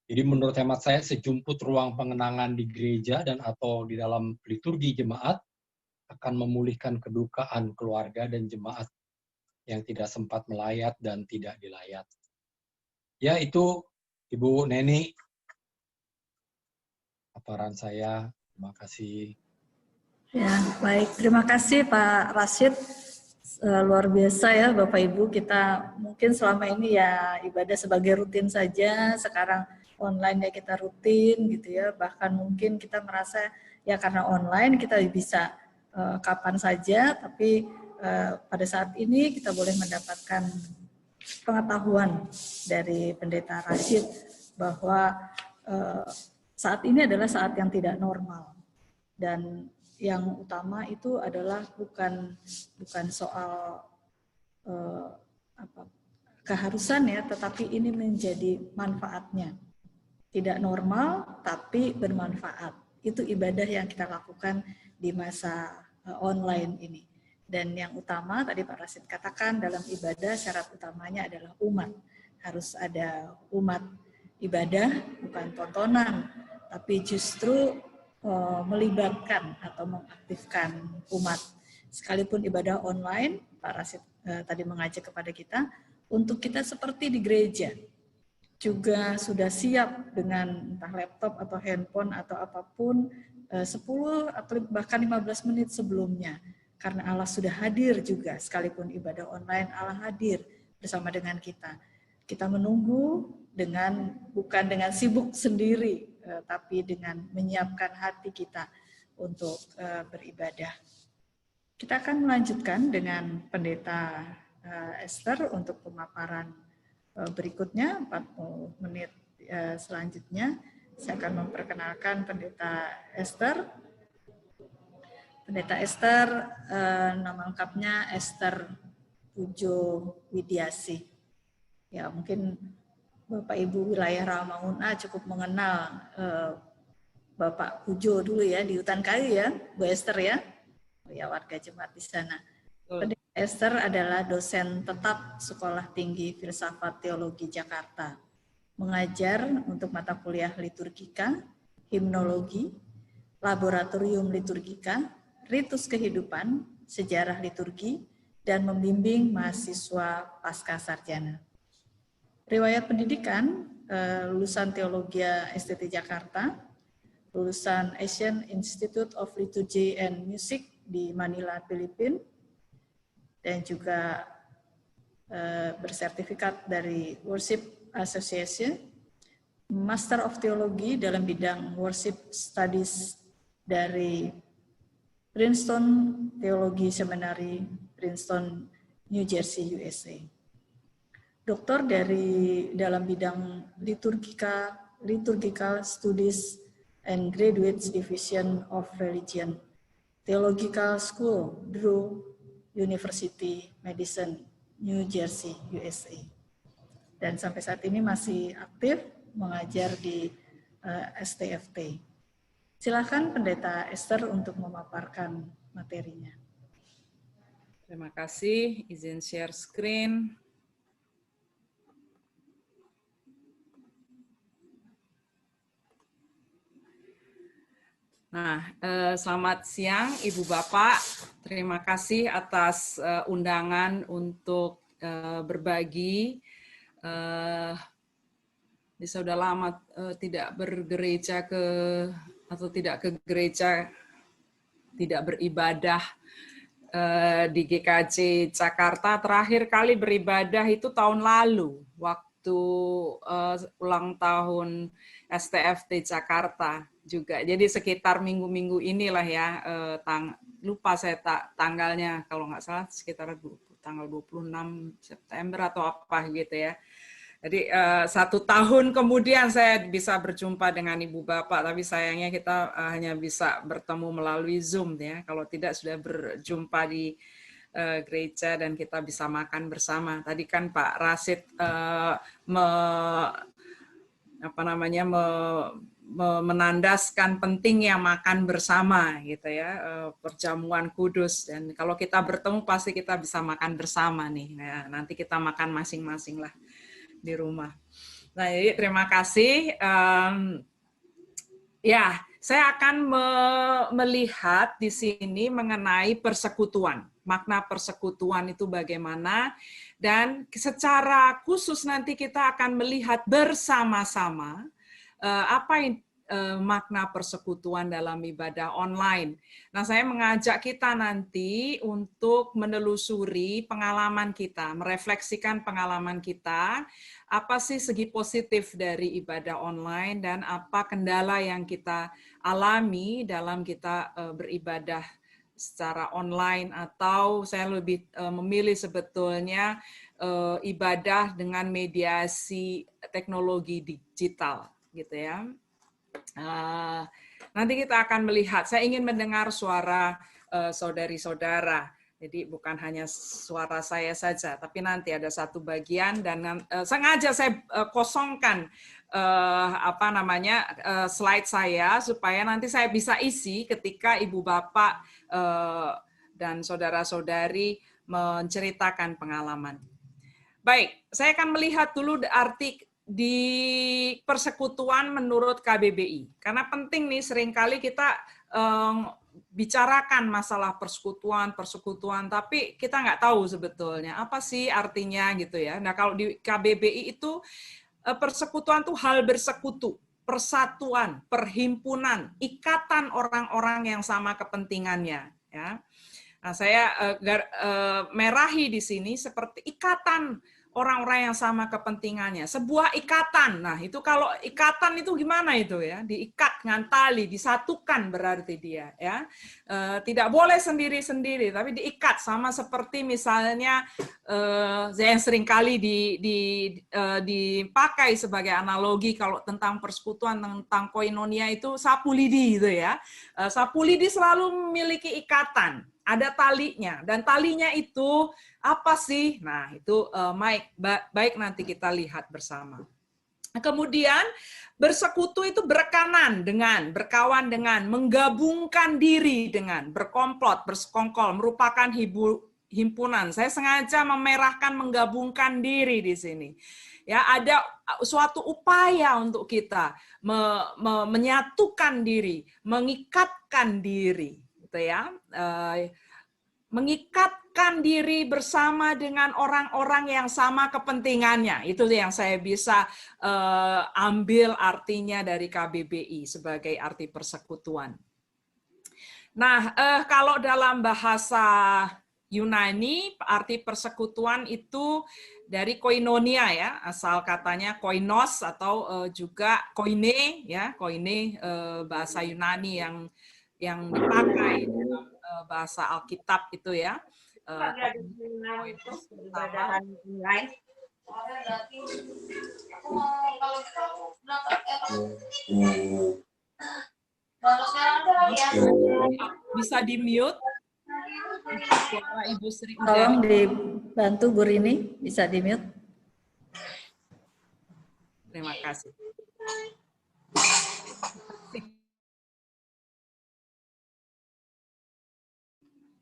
Jadi menurut hemat saya, sejumput ruang pengenangan di gereja dan atau di dalam liturgi jemaat akan memulihkan kedukaan keluarga dan jemaat yang tidak sempat melayat dan tidak dilayat. Ya, itu Ibu Neni, paparan saya. Terima kasih. Ya, baik. Terima kasih Pak Rashid. Luar biasa ya Bapak Ibu, kita mungkin selama ini ya ibadah sebagai rutin saja, sekarang online ya kita rutin gitu ya, bahkan mungkin kita merasa ya karena online kita bisa kapan saja, tapi pada saat ini kita boleh mendapatkan pengetahuan dari Pendeta Rashid bahwa saat ini adalah saat yang tidak normal, dan yang utama itu adalah bukan soal keharusan ya, tetapi ini menjadi manfaatnya. Tidak normal tapi bermanfaat. Itu ibadah yang kita lakukan di masa online ini. Dan yang utama tadi Pak Rashid katakan, dalam ibadah syarat utamanya adalah umat. Harus ada umat ibadah, bukan tontonan, tapi justru melibatkan atau mengaktifkan umat. Sekalipun ibadah online, Pak Rashid tadi mengajak kepada kita untuk kita seperti di gereja, juga sudah siap dengan entah laptop atau handphone atau apapun 10 atau bahkan 15 menit sebelumnya, karena Allah sudah hadir juga. Sekalipun ibadah online, Allah hadir bersama dengan kita. Kita menunggu bukan dengan sibuk sendiri, tapi dengan menyiapkan hati kita untuk beribadah. Kita akan melanjutkan dengan Pendeta Esther untuk pemaparan berikutnya, 40 menit selanjutnya. Saya akan memperkenalkan Pendeta Esther. Pendeta Esther, nama lengkapnya Esther Pujo Widiasih. Ya, mungkin Bapak Ibu wilayah Rawamangun A cukup mengenal Bapak Pujo dulu ya, di Hutan Kayu ya, Bu Esther ya. Ya, warga jemaat di sana. Pendeta Esther adalah dosen tetap Sekolah Tinggi Filsafat Teologi Jakarta. Mengajar untuk mata kuliah liturgika, himnologi, laboratorium liturgika, ritus kehidupan, sejarah liturgi, dan membimbing mahasiswa pasca sarjana. Riwayat pendidikan, lulusan Teologi STT Jakarta, lulusan Asian Institute of Liturgy and Music di Manila, Filipina, dan juga bersertifikat dari Worship Association, Master of Theology dalam bidang Worship Studies dari Princeton Theology Seminary, Princeton, New Jersey, USA. Doktor dalam bidang Liturgical Studies and Graduate Division of Religion, Theological School, Drew University, Madison, New Jersey, USA. Dan sampai saat ini masih aktif mengajar di STFT. Silakan Pendeta Esther untuk memaparkan materinya. Terima kasih, izin share screen. Nah, selamat siang Ibu Bapak. Terima kasih atas undangan untuk berbagi. Saya sudah lama tidak bergereja atau tidak ke gereja, tidak beribadah di GKJ Jakarta. Terakhir kali beribadah itu tahun lalu, waktu ulang tahun STFT Jakarta juga. Jadi sekitar minggu-minggu inilah ya, lupa saya tanggalnya, kalau nggak salah sekitar tanggal 26 September atau apa gitu ya. Jadi 1 tahun kemudian saya bisa berjumpa dengan Ibu Bapak, tapi sayangnya kita hanya bisa bertemu melalui Zoom ya. Kalau tidak sudah berjumpa di gereja dan kita bisa makan bersama. Tadi kan Pak Rasid menandaskan pentingnya makan bersama gitu ya, perjamuan kudus, dan kalau kita bertemu pasti kita bisa makan bersama nih. Nah, nanti kita makan masing-masing lah di rumah. Nah, jadi terima kasih. Ya, saya akan melihat di sini mengenai persekutuan. Makna persekutuan itu bagaimana, dan secara khusus nanti kita akan melihat bersama-sama apa yang makna persekutuan dalam ibadah online. Nah, saya mengajak kita nanti untuk menelusuri pengalaman kita, merefleksikan pengalaman kita, apa sih segi positif dari ibadah online dan apa kendala yang kita alami dalam kita beribadah secara online, atau saya lebih memilih sebetulnya ibadah dengan mediasi teknologi digital gitu ya. Nanti kita akan melihat, saya ingin mendengar suara saudari-saudara. Jadi bukan hanya suara saya saja, tapi nanti ada satu bagian dan sengaja saya kosongkan slide saya supaya nanti saya bisa isi ketika Ibu Bapak dan saudara-saudari menceritakan pengalaman. Baik, saya akan melihat dulu arti di persekutuan menurut KBBI. Karena penting nih, seringkali kita bicarakan masalah persekutuan, tapi kita nggak tahu sebetulnya apa sih artinya gitu ya. Nah, kalau di KBBI itu persekutuan itu hal bersekutu, persatuan, perhimpunan, ikatan orang-orang yang sama kepentingannya. Ya. Nah, saya merahi di sini seperti ikatan orang-orang yang sama kepentingannya, sebuah ikatan. Nah, itu kalau ikatan itu gimana itu ya? Diikat dengan tali, disatukan berarti dia ya. Tidak boleh sendiri-sendiri, tapi diikat, sama seperti misalnya yang seringkali dipakai sebagai analogi kalau tentang persekutuan, tentang koinonia itu sapu lidi gitu ya. Sapu lidi selalu memiliki ikatan, ada talinya, dan talinya itu apa sih? Nah, itu baik nanti kita lihat bersama. Kemudian bersekutu itu berekanan dengan, berkawan dengan, menggabungkan diri dengan, berkomplot, bersekongkol, merupakan himpunan. Saya sengaja memerahkan menggabungkan diri di sini. Ya, ada suatu upaya untuk kita menyatukan diri, mengikatkan diri, gitu ya. Mengikatkan diri bersama dengan orang-orang yang sama kepentingannya. Itu yang saya bisa ambil artinya dari KBBI sebagai arti persekutuan. Nah, kalau dalam bahasa Yunani, arti persekutuan itu dari koinonia ya, asal katanya koinos atau juga koine ya, koine bahasa Yunani yang dipakai dalam bahasa Alkitab itu ya. Bisa di-mute. Ibu Sri Tolong dibantu Bu Rini, bisa di-mute. Terima kasih.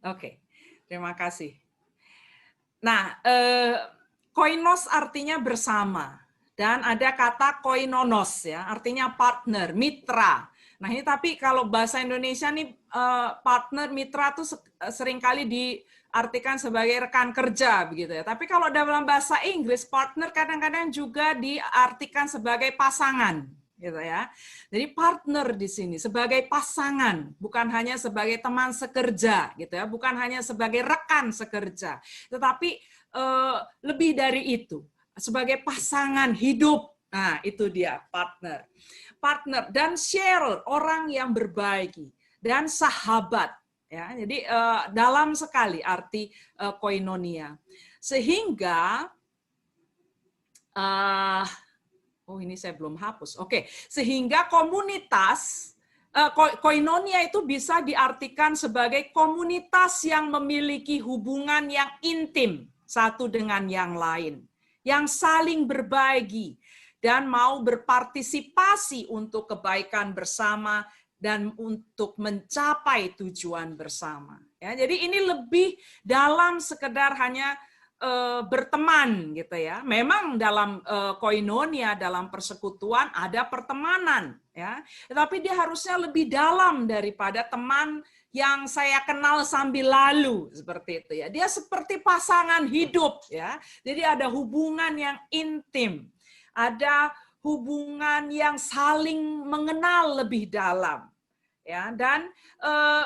Oke, terima kasih. Nah, koinos artinya bersama. Dan ada kata koinonos, ya, artinya partner, mitra. Nah, ini tapi kalau bahasa Indonesia nih, partner, mitra tuh seringkali diartikan sebagai rekan kerja, begitu ya. Tapi kalau dalam bahasa Inggris, partner kadang-kadang juga diartikan sebagai pasangan, gitu ya. Jadi partner di sini sebagai pasangan, bukan hanya sebagai teman sekerja, gitu ya, bukan hanya sebagai rekan sekerja, tetapi lebih dari itu, sebagai pasangan hidup. Nah, itu dia partner. Partner dan share, orang yang berbagi, dan sahabat. Ya, jadi dalam sekali arti koinonia. Sehingga oh ini saya belum hapus. Oke, sehingga komunitas koinonia itu bisa diartikan sebagai komunitas yang memiliki hubungan yang intim satu dengan yang lain, yang saling berbagi dan mau berpartisipasi untuk kebaikan bersama dan untuk mencapai tujuan bersama. Ya, jadi ini lebih dalam sekedar hanya berteman gitu ya. Memang dalam koinonia, dalam persekutuan ada pertemanan ya. Tetapi dia harusnya lebih dalam daripada teman yang saya kenal sambil lalu seperti itu ya. Dia seperti pasangan hidup ya. Jadi ada hubungan yang intim. Ada hubungan yang saling mengenal lebih dalam. Ya, dan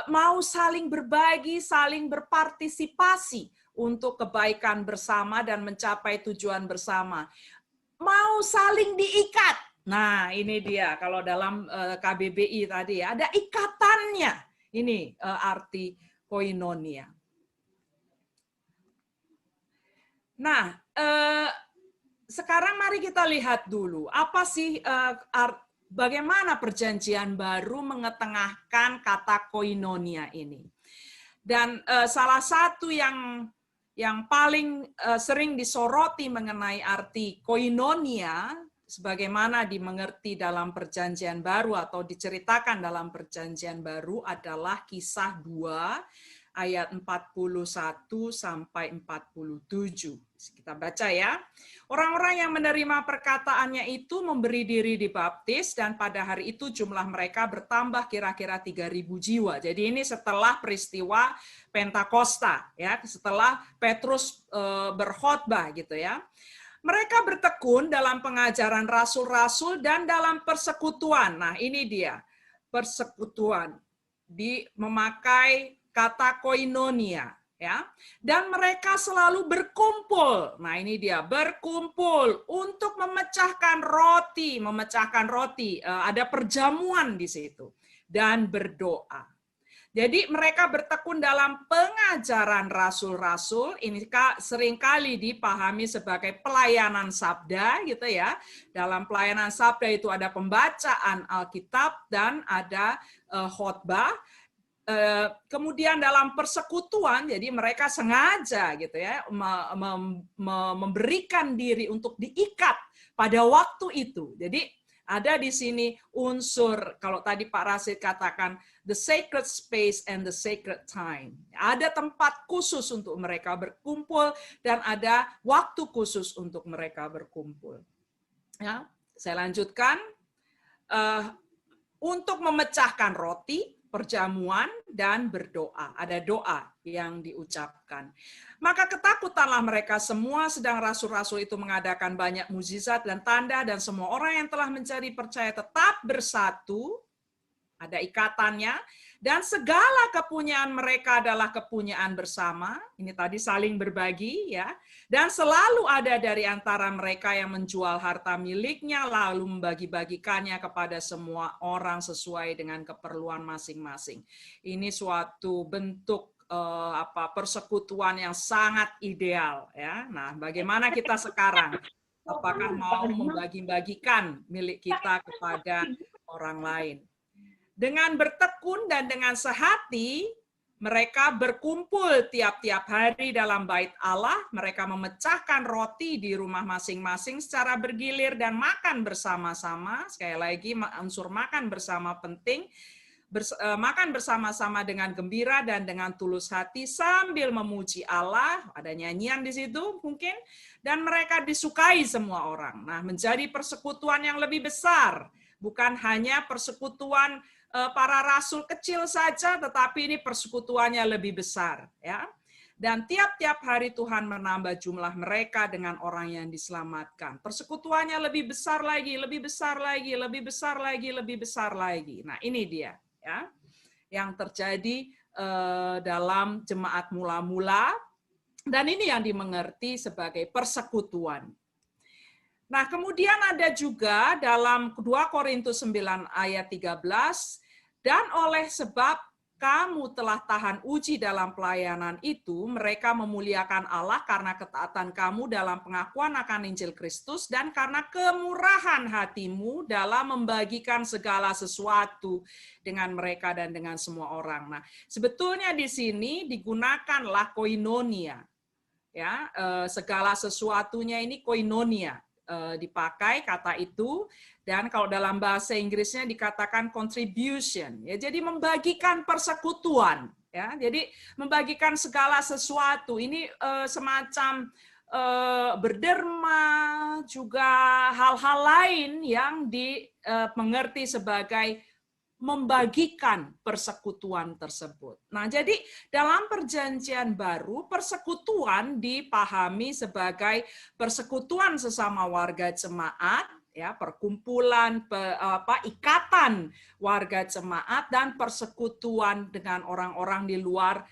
mau saling berbagi, saling berpartisipasi untuk kebaikan bersama dan mencapai tujuan bersama. Mau saling diikat. Nah, ini dia kalau dalam KBBI tadi ya, ada ikatannya. Ini arti koinonia. Nah, sekarang mari kita lihat dulu apa sih bagaimana perjanjian baru mengetengahkan kata koinonia ini. Dan salah satu yang paling sering disoroti mengenai arti koinonia sebagaimana dimengerti dalam perjanjian baru atau diceritakan dalam perjanjian baru adalah Kisah 2 ayat 41 sampai 47. Kita baca ya. Orang-orang yang menerima perkataannya itu memberi diri dibaptis dan pada hari itu jumlah mereka bertambah kira-kira 3.000 jiwa. Jadi ini setelah peristiwa Pentakosta ya, setelah Petrus berkhotbah gitu ya. Mereka bertekun dalam pengajaran rasul-rasul dan dalam persekutuan. Nah, ini dia. Persekutuan memakai kata koinonia ya. Dan mereka selalu berkumpul. Nah, ini dia, berkumpul untuk memecahkan roti, ada perjamuan di situ dan berdoa. Jadi mereka bertekun dalam pengajaran rasul-rasul, ini seringkali dipahami sebagai pelayanan sabda gitu ya. Dalam pelayanan sabda itu ada pembacaan Alkitab dan ada khotbah. Kemudian dalam persekutuan, jadi mereka sengaja gitu ya memberikan diri untuk diikat pada waktu itu. Jadi ada di sini unsur, kalau tadi Pak Rasid katakan, the sacred space and the sacred time. Ada tempat khusus untuk mereka berkumpul dan ada waktu khusus untuk mereka berkumpul. Ya, saya lanjutkan. Untuk memecahkan roti, perjamuan, dan berdoa. Ada doa yang diucapkan. Maka ketakutanlah mereka semua, sedang rasul-rasul itu mengadakan banyak mukjizat dan tanda, dan semua orang yang telah mencari percaya tetap bersatu, ada ikatannya, dan segala kepunyaan mereka adalah kepunyaan bersama. Ini tadi saling berbagi ya. Dan selalu ada dari antara mereka yang menjual harta miliknya lalu membagi-bagikannya kepada semua orang sesuai dengan keperluan masing-masing. Ini suatu bentuk persekutuan yang sangat ideal ya. Nah, bagaimana kita sekarang? Apakah mau membagi-bagikan milik kita kepada orang lain? Dengan bertekun dan dengan sehati, mereka berkumpul tiap-tiap hari dalam bait Allah. Mereka memecahkan roti di rumah masing-masing secara bergilir dan makan bersama-sama. Sekali lagi, unsur makan bersama penting. makan bersama-sama dengan gembira dan dengan tulus hati sambil memuji Allah. Ada nyanyian di situ mungkin. Dan mereka disukai semua orang. Nah, menjadi persekutuan yang lebih besar. Bukan hanya persekutuan para rasul kecil saja, tetapi ini persekutuannya lebih besar. Ya. Dan tiap-tiap hari Tuhan menambah jumlah mereka dengan orang yang diselamatkan. Persekutuannya lebih besar lagi, lebih besar lagi, lebih besar lagi, lebih besar lagi. Nah, ini dia ya yang terjadi dalam jemaat mula-mula, dan ini yang dimengerti sebagai persekutuan. Nah, kemudian ada juga dalam 2 Korintus 9 ayat 13, dan oleh sebab kamu telah tahan uji dalam pelayanan itu, mereka memuliakan Allah karena ketaatan kamu dalam pengakuan akan Injil Kristus dan karena kemurahan hatimu dalam membagikan segala sesuatu dengan mereka dan dengan semua orang. Nah, sebetulnya di sini digunakanlah koinonia. Ya, segala sesuatunya ini koinonia. Dipakai kata itu, dan kalau dalam bahasa Inggrisnya dikatakan contribution, ya, jadi membagikan persekutuan, ya, jadi membagikan segala sesuatu ini semacam berderma, juga hal-hal lain yang dimengerti sebagai membagikan persekutuan tersebut. Nah, jadi dalam perjanjian baru, persekutuan dipahami sebagai persekutuan sesama warga jemaat, ya, perkumpulan, ikatan warga jemaat, dan persekutuan dengan orang-orang di luar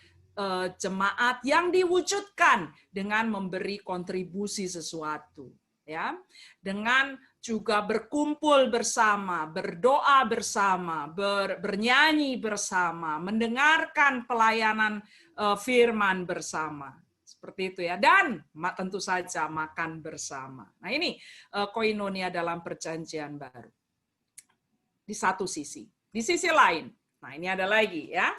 jemaat yang diwujudkan dengan memberi kontribusi sesuatu, ya, dengan juga berkumpul bersama, berdoa bersama, bernyanyi bersama, mendengarkan pelayanan firman bersama. Seperti itu ya. Dan tentu saja makan bersama. Nah, ini koinonia dalam perjanjian baru. Di satu sisi. Di sisi lain, nah ini ada lagi ya.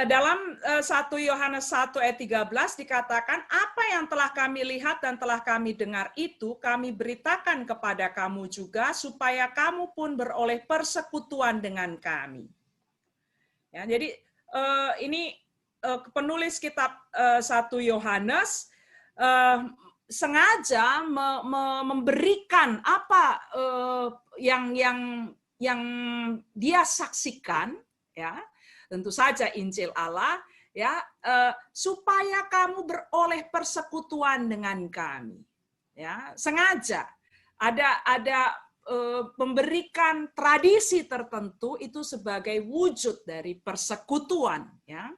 Dalam 1 Yohanes 1 ayat 13 dikatakan, apa yang telah kami lihat dan telah kami dengar itu kami beritakan kepada kamu juga, supaya kamu pun beroleh persekutuan dengan kami. Ya, jadi ini penulis kitab 1 Yohanes sengaja memberikan apa yang dia saksikan, ya. Tentu saja Injil Allah, ya, supaya kamu beroleh persekutuan dengan kami, ya, sengaja ada memberikan tradisi tertentu itu sebagai wujud dari persekutuan, ya.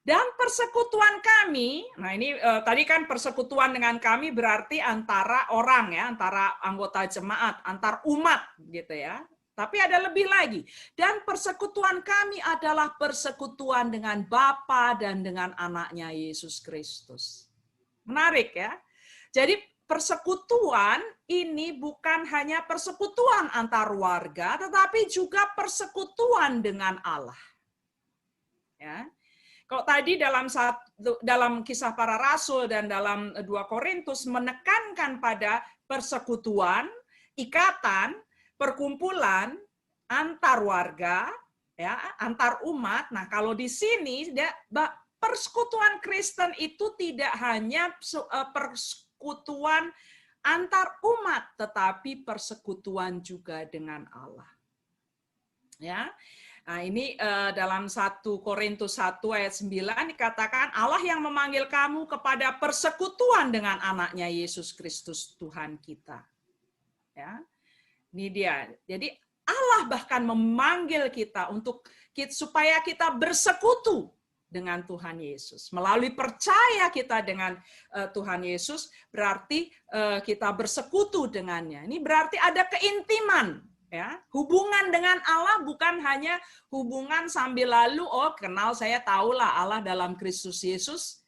Dan persekutuan kami, nah ini tadi kan persekutuan dengan kami berarti antara orang, ya, antara anggota jemaat, antar umat, gitu ya. Tapi ada lebih lagi. Dan persekutuan kami adalah persekutuan dengan Bapa dan dengan anaknya Yesus Kristus. Menarik ya. Jadi persekutuan ini bukan hanya persekutuan antar warga, tetapi juga persekutuan dengan Allah. Ya. Kalau tadi dalam kisah para rasul dan dalam 2 Korintus menekankan pada persekutuan, ikatan, perkumpulan antar warga, ya, antar umat. Nah, kalau di sini persekutuan Kristen itu tidak hanya persekutuan antar umat, tetapi persekutuan juga dengan Allah. Ya. Nah, ini dalam 1 Korintus 1 ayat 9 dikatakan, Allah yang memanggil kamu kepada persekutuan dengan anaknya Yesus Kristus Tuhan kita. Ya. Ini dia. Jadi Allah bahkan memanggil kita supaya kita bersekutu dengan Tuhan Yesus. Melalui percaya kita dengan Tuhan Yesus, berarti kita bersekutu dengannya. Ini berarti ada keintiman. Ya, hubungan dengan Allah bukan hanya hubungan sambil lalu, oh kenal saya tahulah Allah dalam Kristus Yesus.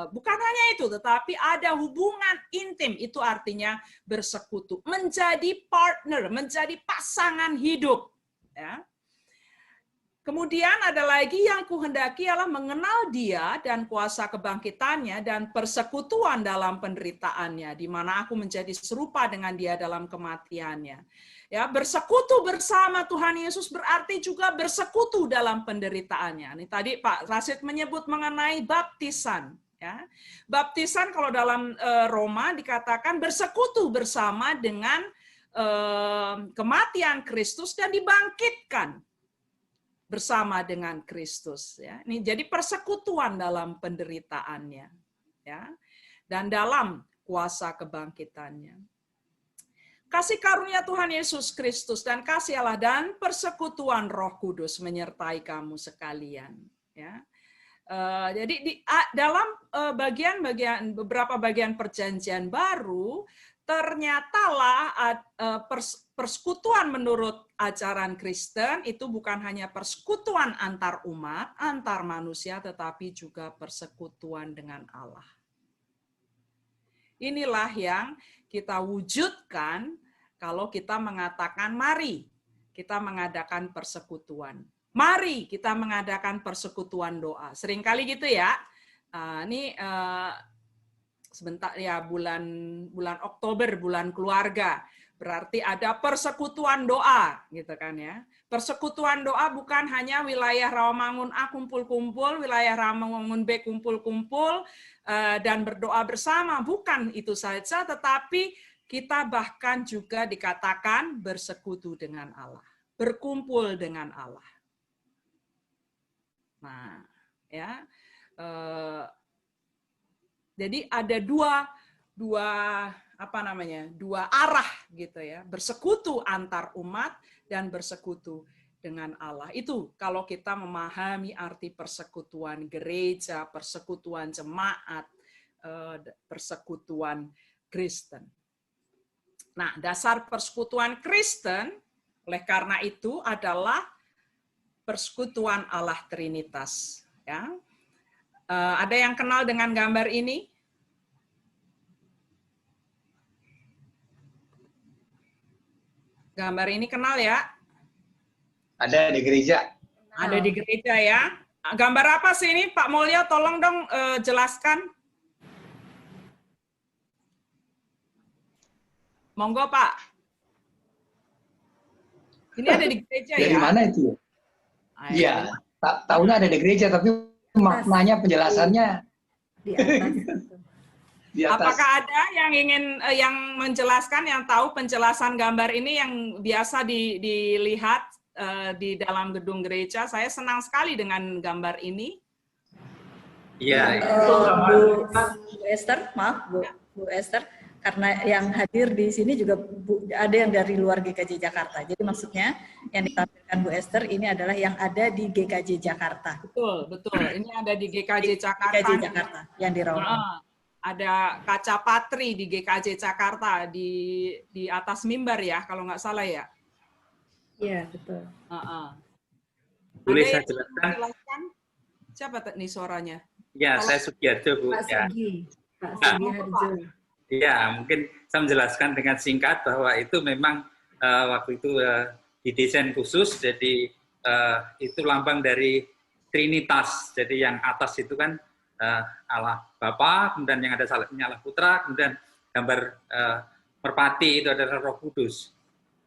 Bukan hanya itu, tetapi ada hubungan intim, itu artinya bersekutu, menjadi partner, menjadi pasangan hidup. Ya. Kemudian ada lagi yang kuhendaki ialah mengenal Dia dan kuasa kebangkitannya dan persekutuan dalam penderitaannya, di mana aku menjadi serupa dengan Dia dalam kematiannya. Ya, bersekutu bersama Tuhan Yesus berarti juga bersekutu dalam penderitaannya. Ini tadi Pak Rashid menyebut mengenai baptisan. Ya, baptisan kalau dalam Roma dikatakan bersekutu bersama dengan kematian Kristus dan dibangkitkan bersama dengan Kristus. Ya, ini jadi persekutuan dalam penderitaannya, ya, dan dalam kuasa kebangkitannya. Kasih karunia Tuhan Yesus Kristus dan kasih Allah dan persekutuan Roh Kudus menyertai kamu sekalian. Ya. Jadi dalam beberapa bagian perjanjian baru, ternyatalah persekutuan menurut ajaran Kristen itu bukan hanya persekutuan antar umat, antar manusia, tetapi juga persekutuan dengan Allah. Inilah yang kita wujudkan kalau kita mengatakan mari kita mengadakan persekutuan. Mari kita mengadakan persekutuan doa. Seringkali gitu ya. Ini sebentar ya, bulan Oktober, bulan keluarga. Berarti ada persekutuan doa gitu kan ya. Persekutuan doa bukan hanya wilayah Rawamangun A kumpul-kumpul, wilayah Rawamangun B kumpul-kumpul dan berdoa bersama, bukan itu saja, tetapi kita bahkan juga dikatakan bersekutu dengan Allah, berkumpul dengan Allah. Nah, ya. Jadi ada dua arah gitu ya, bersekutu antar umat dan bersekutu dengan Allah. Itu kalau kita memahami arti persekutuan gereja, persekutuan jemaat, persekutuan Kristen. Nah, dasar persekutuan Kristen oleh karena itu adalah persekutuan Allah Trinitas. Ya. Ada yang kenal dengan gambar ini? Gambar ini kenal ya? Ada di gereja. Ada di gereja ya. Gambar apa sih ini, Pak Mulyo? Tolong dong jelaskan. Monggo, Pak. Ini ada di gereja ya? Dari mana itu? Iya, tahunya ada di gereja, tapi maknanya penjelasannya Di atas. di atas. Apakah ada yang ingin yang menjelaskan, yang tahu penjelasan gambar ini yang biasa dilihat di dalam gedung gereja? Saya senang sekali dengan gambar ini. Iya. Bu Esther, maaf Bu Esther, karena yang hadir di sini juga ada yang dari luar GKJ Jakarta. Jadi maksudnya yang ditampilkan Bu Esther ini adalah yang ada di GKJ Jakarta. Betul, betul. Ini ada di GKJ Jakarta. GKJ Jakarta yang di Rawamangun. Ada kaca patri di GKJ Jakarta di atas mimbar ya, kalau nggak salah ya. Iya, betul. Boleh Ada saya yang jelaskan? Siapa nih suaranya? Ya, saya Sugiarto, Bu. Pak Ya. Sugi. Pak Sugi Harjo. Ya, mungkin saya menjelaskan dengan singkat bahwa itu memang waktu itu didesain khusus, jadi itu lambang dari Trinitas. Jadi yang atas itu kan Allah Bapa, kemudian yang ada salibnya Allah Putra, kemudian gambar merpati itu adalah Roh Kudus.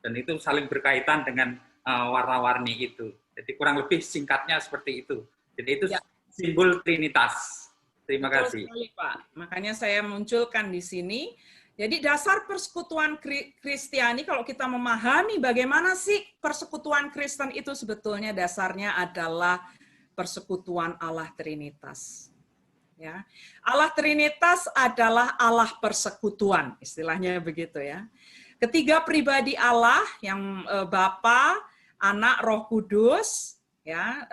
Dan itu saling berkaitan dengan warna-warni itu. Jadi kurang lebih singkatnya seperti itu. Jadi itu simbol Trinitas. Terima kasih. Betul sekali, Pak. Makanya saya munculkan di sini. Jadi dasar persekutuan Kristiani, kalau kita memahami bagaimana sih persekutuan Kristen itu sebetulnya dasarnya adalah persekutuan Allah Trinitas. Ya. Allah Trinitas adalah Allah persekutuan, istilahnya begitu ya. Ketiga pribadi Allah yang Bapa, Anak, Roh Kudus, ya.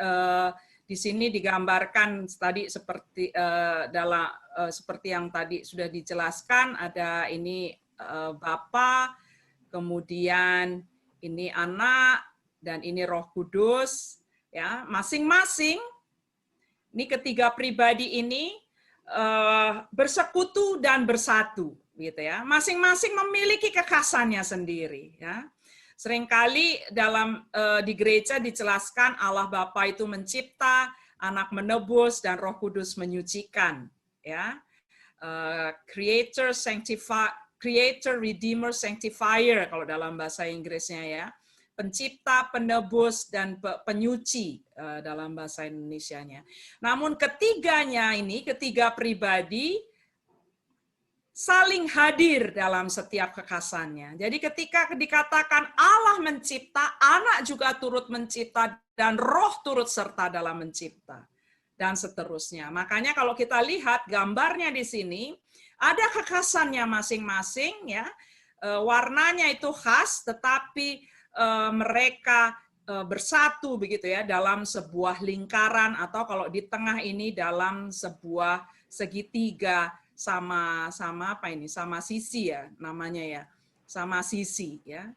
Di sini digambarkan tadi seperti seperti yang tadi sudah dijelaskan, ada ini Bapa, kemudian ini Anak, dan ini Roh Kudus, ya. Masing-masing ini ketiga pribadi ini bersekutu dan bersatu, gitu ya. Masing-masing memiliki kekhasannya sendiri, ya. Seringkali di gereja dijelaskan Allah Bapa itu mencipta, Anak menebus, dan Roh Kudus menyucikan. Ya, Creator, Redeemer, Sanctifier kalau dalam bahasa Inggrisnya ya, pencipta, penebus, dan penyuci dalam bahasa Indonesianya. Namun ketiga pribadi saling hadir dalam setiap kekasannya. Jadi ketika dikatakan Allah mencipta, Anak juga turut mencipta, dan Roh turut serta dalam mencipta, dan seterusnya. Makanya kalau kita lihat gambarnya di sini, ada kekhasannya masing-masing, ya, warnanya itu khas, tetapi mereka bersatu begitu ya dalam sebuah lingkaran, atau kalau di tengah ini dalam sebuah segitiga. Sama sisi ya namanya ya, sama sisi ya.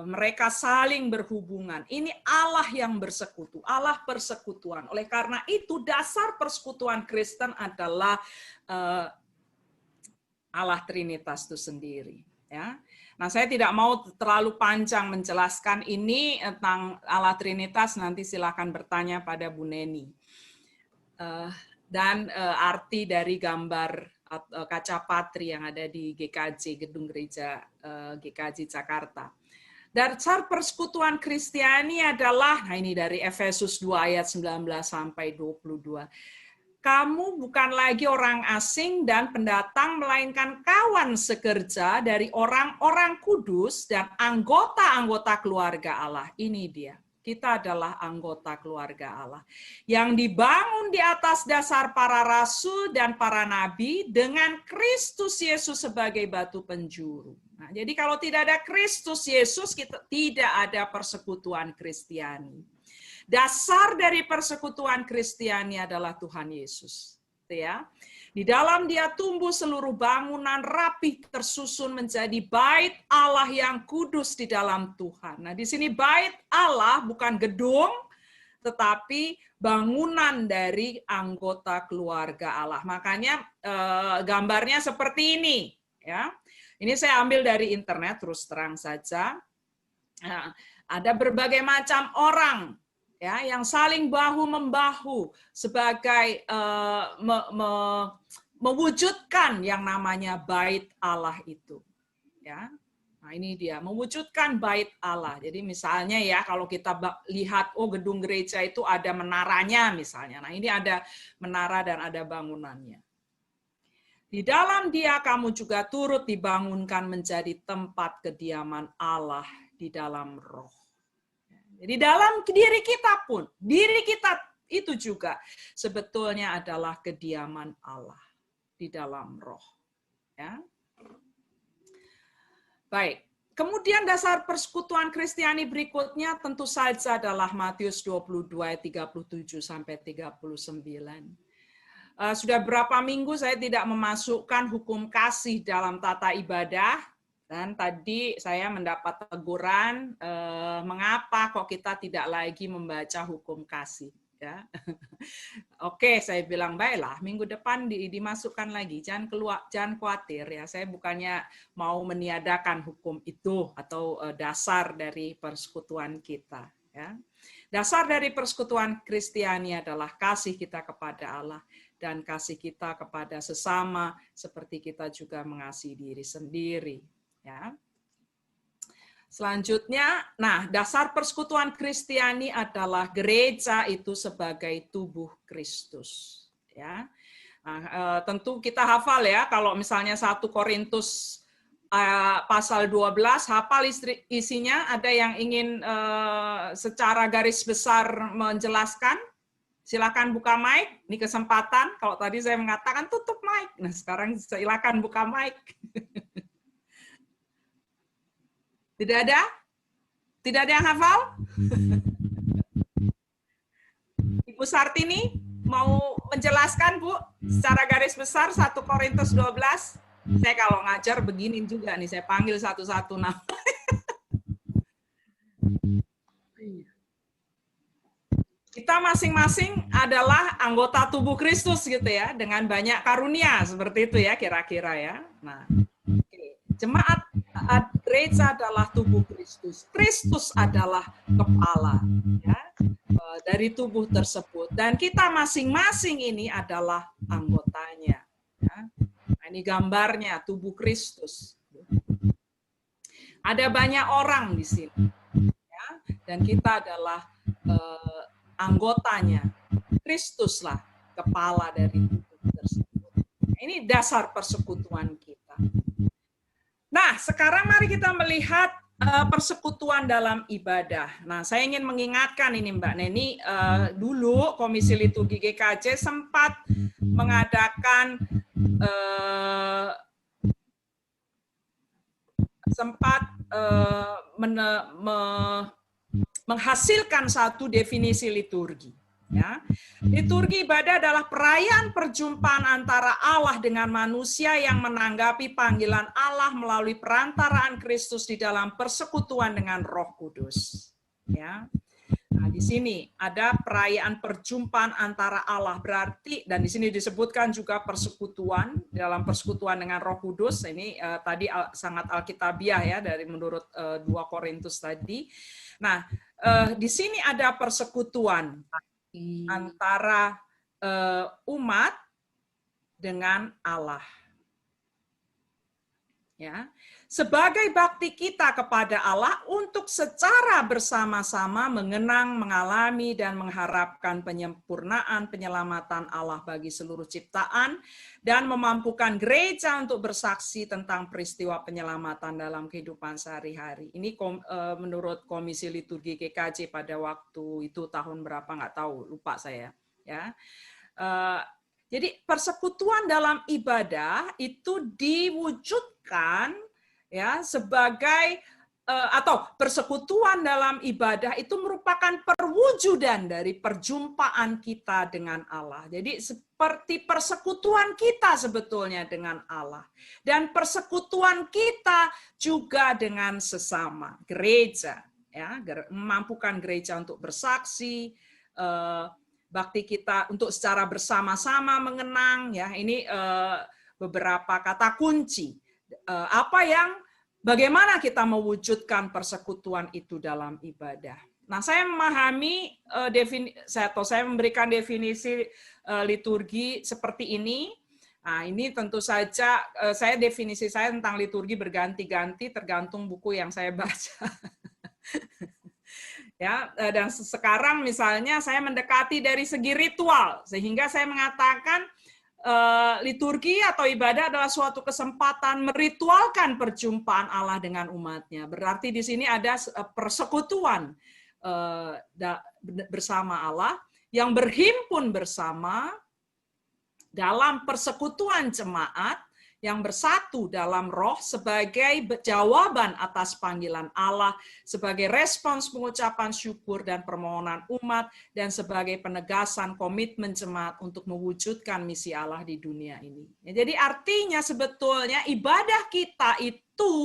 Mereka saling berhubungan. Ini Allah yang bersekutu, Allah persekutuan. Oleh karena itu dasar persekutuan Kristen adalah Allah Trinitas itu sendiri. Ya. Nah, saya tidak mau terlalu panjang menjelaskan ini tentang Allah Trinitas. Nanti silakan bertanya pada Bu Neni. Dan arti dari gambar kaca patri yang ada di GKJ, Gedung Gereja GKJ Jakarta. Dasar persekutuan Kristiani adalah, nah ini dari Efesus 2 ayat 19 sampai 22. Kamu bukan lagi orang asing dan pendatang, melainkan kawan sekerja dari orang-orang kudus dan anggota-anggota keluarga Allah. Ini dia. Kita adalah anggota keluarga Allah yang dibangun di atas dasar para rasul dan para nabi dengan Kristus Yesus sebagai batu penjuru. Nah, jadi kalau tidak ada Kristus Yesus, kita tidak ada persekutuan Kristiani. Dasar dari persekutuan Kristiani adalah Tuhan Yesus. Ya. Di dalam Dia tumbuh seluruh bangunan rapih tersusun menjadi bait Allah yang kudus di dalam Tuhan. Nah, di sini bait Allah bukan gedung, tetapi bangunan dari anggota keluarga Allah. Makanya gambarnya seperti ini. Ya. Ini saya ambil dari internet, terus terang saja. Nah, ada berbagai macam orang ya yang saling bahu-membahu sebagai mewujudkan yang namanya bait Allah itu. Ya. Nah, ini dia mewujudkan bait Allah. Jadi misalnya ya kalau kita lihat gedung gereja itu ada menaranya misalnya. Nah, ini ada menara dan ada bangunannya. Di dalam Dia kamu juga turut dibangunkan menjadi tempat kediaman Allah di dalam Roh. Jadi dalam diri kita pun, diri kita itu juga sebetulnya adalah kediaman Allah di dalam Roh. Ya. Baik, kemudian dasar persekutuan Kristiani berikutnya tentu saja adalah Matius 22 ayat 37 sampai 39. Sudah berapa minggu saya tidak memasukkan hukum kasih dalam tata ibadah. Dan tadi saya mendapat teguran, mengapa kok kita tidak lagi membaca hukum kasih. Ya. Oke, saya bilang, baiklah, minggu depan dimasukkan lagi, jangan khawatir. Ya. Saya bukannya mau meniadakan hukum itu atau dasar dari persekutuan kita. Ya. Dasar dari persekutuan Kristiani adalah kasih kita kepada Allah dan kasih kita kepada sesama, seperti kita juga mengasihi diri sendiri. Ya. Selanjutnya, nah dasar persekutuan Kristiani adalah gereja itu sebagai tubuh Kristus. Ya, nah, tentu kita hafal ya kalau misalnya 1 Korintus pasal 12 hafal isinya. Ada yang ingin secara garis besar menjelaskan? Silakan buka mic. Ini kesempatan. Kalau tadi saya mengatakan tutup mic, nah sekarang silakan buka mic. Tidak ada? Tidak ada yang hafal? Ibu Sartini mau menjelaskan, Bu, secara garis besar 1 Korintus 12. Saya kalau ngajar begini juga nih, saya panggil satu-satu nama. Kita masing-masing adalah anggota tubuh Kristus gitu ya, dengan banyak karunia seperti itu ya kira-kira ya. Nah, jemaat gereja adalah tubuh Kristus. Kristus adalah kepala, ya, dari tubuh tersebut. Dan kita masing-masing ini adalah anggotanya. Ya. Nah, ini gambarnya tubuh Kristus. Ada banyak orang di sini, ya, dan kita adalah anggotanya. Kristuslah kepala dari tubuh tersebut. Nah, ini dasar persekutuan kita. Nah, sekarang mari kita melihat persekutuan dalam ibadah. Nah, saya ingin mengingatkan ini Mbak Neni, dulu Komisi Liturgi GKJ sempat mengadakan menghasilkan satu definisi liturgi. Ya. Liturgi ibadah adalah perayaan perjumpaan antara Allah dengan manusia yang menanggapi panggilan Allah melalui perantaraan Kristus di dalam persekutuan dengan Roh Kudus. Ya. Nah, di sini ada perayaan perjumpaan antara Allah, berarti, dan di sini disebutkan juga persekutuan, dalam persekutuan dengan Roh Kudus. Ini tadi sangat alkitabiah ya, dari menurut 2 Korintus tadi. Nah, di sini ada persekutuan antara umat dengan Allah. Ya, sebagai bakti kita kepada Allah untuk secara bersama-sama mengenang, mengalami, dan mengharapkan penyempurnaan penyelamatan Allah bagi seluruh ciptaan dan memampukan gereja untuk bersaksi tentang peristiwa penyelamatan dalam kehidupan sehari-hari. Ini menurut Komisi Liturgi GKJ pada waktu itu tahun berapa nggak tahu, lupa saya. Ya. Jadi persekutuan dalam ibadah itu diwujudkan ya sebagai atau persekutuan dalam ibadah itu merupakan perwujudan dari perjumpaan kita dengan Allah. Jadi seperti persekutuan kita sebetulnya dengan Allah dan persekutuan kita juga dengan sesama gereja, ya, memampukan gereja untuk bersaksi. Bakti kita untuk secara bersama-sama mengenang, ya, ini beberapa kata kunci. Bagaimana kita mewujudkan persekutuan itu dalam ibadah. Nah, saya memahami saya memberikan definisi liturgi seperti ini. Nah, ini tentu saja definisi saya tentang liturgi berganti-ganti tergantung buku yang saya baca. Ya, dan sekarang misalnya saya mendekati dari segi ritual, sehingga saya mengatakan liturgi atau ibadah adalah suatu kesempatan meritualkan perjumpaan Allah dengan umatnya. Berarti di sini ada persekutuan bersama Allah yang berhimpun bersama dalam persekutuan jemaat yang bersatu dalam roh sebagai jawaban atas panggilan Allah, sebagai respons pengucapan syukur dan permohonan umat, dan sebagai penegasan komitmen jemaat untuk mewujudkan misi Allah di dunia ini. Jadi artinya sebetulnya ibadah kita itu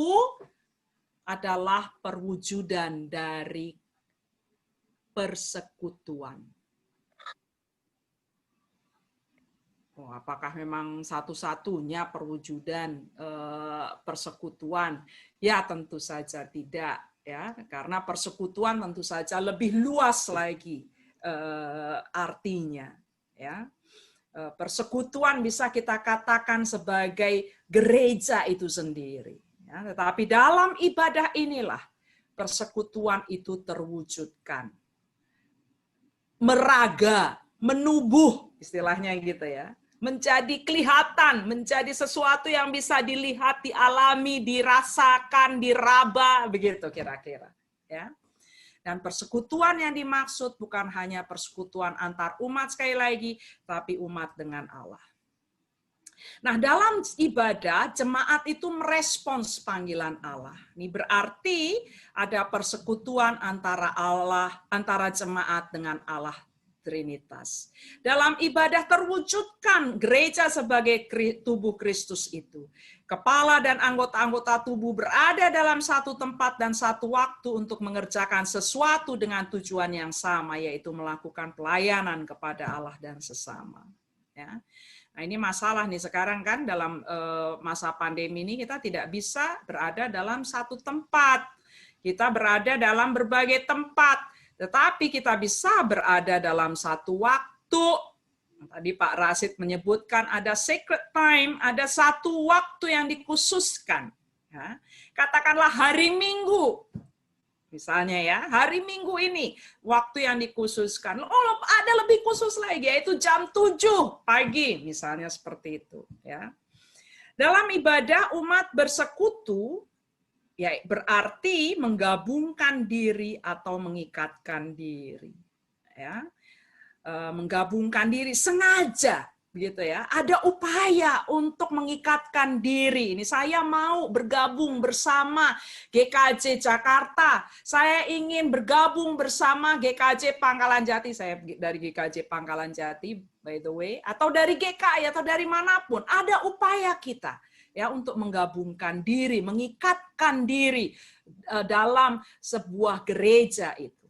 adalah perwujudan dari persekutuan. Oh, apakah memang satu-satunya perwujudan persekutuan? Ya, tentu saja tidak, ya, karena persekutuan tentu saja lebih luas lagi artinya, ya. Persekutuan bisa kita katakan sebagai gereja itu sendiri, ya, tetapi dalam ibadah inilah persekutuan itu terwujudkan. Meraga, menubuh, istilahnya gitu ya. Menjadi kelihatan, menjadi sesuatu yang bisa dilihat, dialami, dirasakan, diraba, begitu kira-kira. Ya. Dan persekutuan yang dimaksud bukan hanya persekutuan antar umat sekali lagi, tapi umat dengan Allah. Nah, dalam ibadah, jemaat itu merespons panggilan Allah. Ini berarti ada persekutuan antara Allah, antara jemaat dengan Allah Trinitas. Dalam ibadah terwujudkan gereja sebagai tubuh Kristus itu. Kepala dan anggota-anggota tubuh berada dalam satu tempat dan satu waktu untuk mengerjakan sesuatu dengan tujuan yang sama, yaitu melakukan pelayanan kepada Allah dan sesama. Ya. Nah, ini masalah nih sekarang kan dalam masa pandemi ini kita tidak bisa berada dalam satu tempat. Kita berada dalam berbagai tempat, tetapi kita bisa berada dalam satu waktu. Tadi Pak Rasid menyebutkan ada sacred time, ada satu waktu yang dikhususkan. Ya. Katakanlah hari Minggu. Misalnya ya, hari Minggu ini waktu yang dikhususkan. Oh, ada lebih khusus lagi, yaitu jam 7 pagi, misalnya seperti itu. Ya. Dalam ibadah umat bersekutu, ya berarti menggabungkan diri atau mengikatkan diri. Ya. Menggabungkan diri sengaja. Begitu ya, ada upaya untuk mengikatkan diri. Ini saya mau bergabung bersama GKJ Jakarta. Saya ingin bergabung bersama GKJ Pangkalan Jati. Saya dari GKJ Pangkalan Jati, by the way, atau dari GKI atau dari manapun. Ada upaya kita ya untuk menggabungkan diri, mengikatkan diri dalam sebuah gereja itu.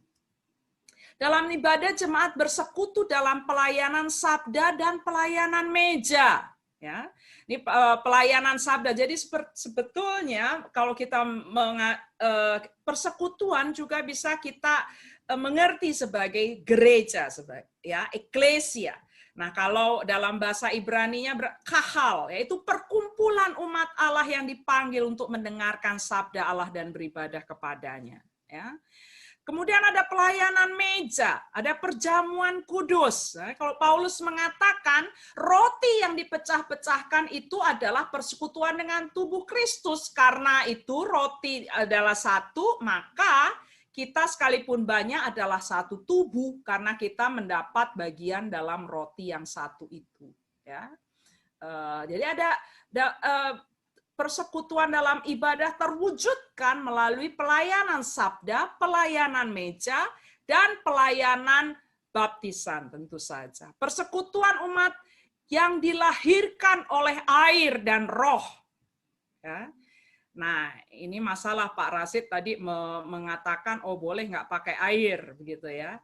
Dalam ibadah jemaat bersekutu dalam pelayanan sabda dan pelayanan meja. Ya, ini pelayanan sabda. Jadi sebetulnya kalau kita persekutuan juga bisa kita mengerti sebagai gereja, ya, eklesia. Nah, kalau dalam bahasa Ibrani-nya kahal, yaitu perkumpulan umat Allah yang dipanggil untuk mendengarkan sabda Allah dan beribadah kepadanya. Ya. Kemudian ada pelayanan meja, ada perjamuan kudus. Nah, kalau Paulus mengatakan roti yang dipecah-pecahkan itu adalah persekutuan dengan tubuh Kristus. Karena itu roti adalah satu, maka kita sekalipun banyak adalah satu tubuh karena kita mendapat bagian dalam roti yang satu itu. Ya, jadi ada persekutuan dalam ibadah terwujudkan melalui pelayanan sabda, pelayanan meja, dan pelayanan baptisan tentu saja. Persekutuan umat yang dilahirkan oleh air dan roh. Ya. Nah, ini masalah Pak Rasid tadi mengatakan, oh boleh nggak pakai air, begitu ya.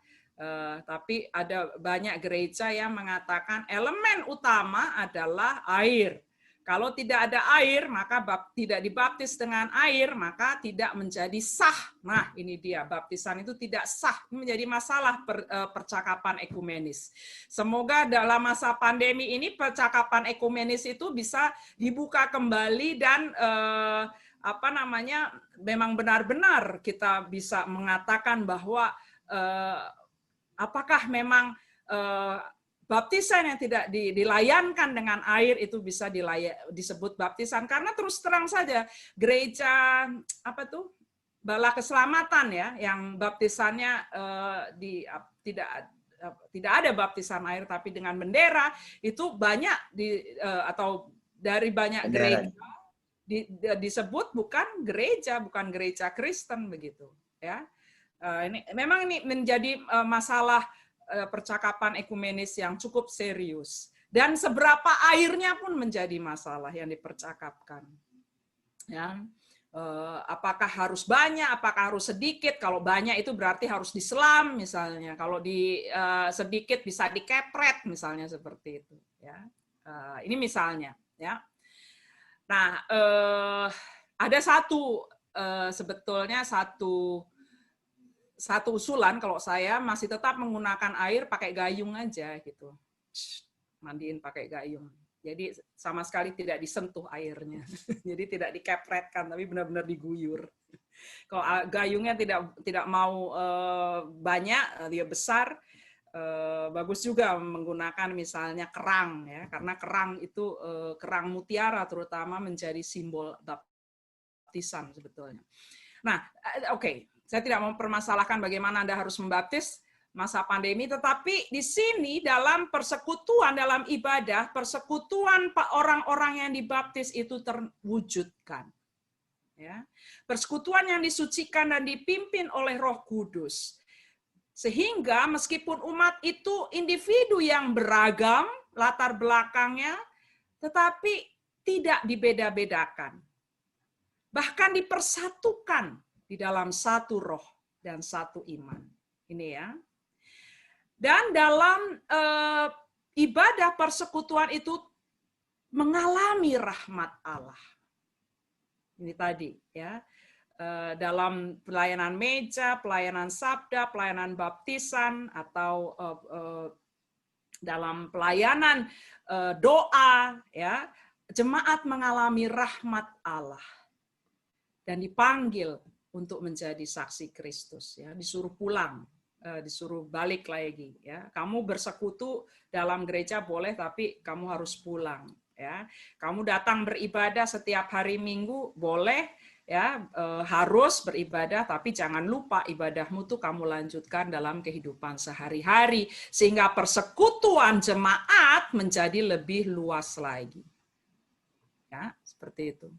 Tapi ada banyak gereja yang mengatakan elemen utama adalah air. Kalau tidak ada air, maka tidak dibaptis dengan air, maka tidak menjadi sah. Nah, ini dia, baptisan itu tidak sah. Ini menjadi masalah percakapan ekumenis. Semoga dalam masa pandemi ini percakapan ekumenis itu bisa dibuka kembali dan memang benar-benar kita bisa mengatakan bahwa apakah memang baptisan yang tidak dilayankan dengan air itu bisa disebut baptisan, karena terus terang saja gereja Bala Keselamatan ya yang baptisannya tidak ada baptisan air tapi dengan bendera, itu banyak atau dari banyak gereja disebut bukan gereja Kristen begitu ya. Ini memang ini menjadi masalah percakapan ekumenis yang cukup serius, dan seberapa airnya pun menjadi masalah yang dipercakapkan. Ya, apakah harus banyak, apakah harus sedikit? Kalau banyak itu berarti harus diselam misalnya. Kalau sedikit bisa dikepret misalnya seperti itu. Ya, ini misalnya. Ya, nah ada sebetulnya satu usulan, kalau saya masih tetap menggunakan air pakai gayung aja gitu. Mandiin pakai gayung. Jadi sama sekali tidak disentuh airnya. Jadi tidak dikepretkan tapi benar-benar diguyur. Kalau gayungnya tidak mau banyak, dia besar, bagus juga menggunakan misalnya kerang ya, karena kerang itu kerang mutiara terutama menjadi simbol baptisan sebetulnya. Nah, oke. Saya tidak mau mempermasalahkan bagaimana Anda harus membaptis masa pandemi, tetapi di sini dalam persekutuan, dalam ibadah, persekutuan orang-orang yang dibaptis itu terwujudkan. Ya. Persekutuan yang disucikan dan dipimpin oleh Roh Kudus. Sehingga meskipun umat itu individu yang beragam, latar belakangnya, tetapi tidak dibeda-bedakan. Bahkan dipersatukan di dalam satu roh dan satu iman. Ini ya. Dan dalam ibadah persekutuan itu mengalami rahmat Allah. Ini tadi ya. Dalam pelayanan meja, pelayanan sabda, pelayanan baptisan, atau dalam pelayanan doa, ya, jemaat mengalami rahmat Allah dan dipanggil untuk menjadi saksi Kristus, ya, disuruh pulang, disuruh balik lagi, ya. Kamu bersekutu dalam gereja boleh, tapi kamu harus pulang, ya. Kamu datang beribadah setiap hari Minggu boleh, ya, harus beribadah, tapi jangan lupa ibadahmu tuh kamu lanjutkan dalam kehidupan sehari-hari, sehingga persekutuan jemaat menjadi lebih luas lagi. Ya, seperti itu.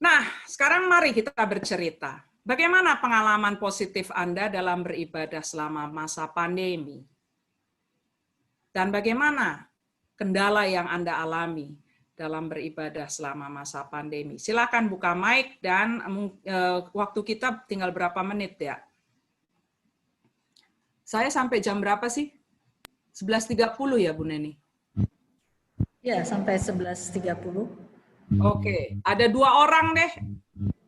Nah, sekarang mari kita bercerita. Bagaimana pengalaman positif Anda dalam beribadah selama masa pandemi? Dan bagaimana kendala yang Anda alami dalam beribadah selama masa pandemi? Silakan buka mic, dan waktu kita tinggal berapa menit ya? Saya sampai jam berapa sih? 11.30 ya Bu Neni? Ya, sampai 11.30. Oke, ada 2 orang deh.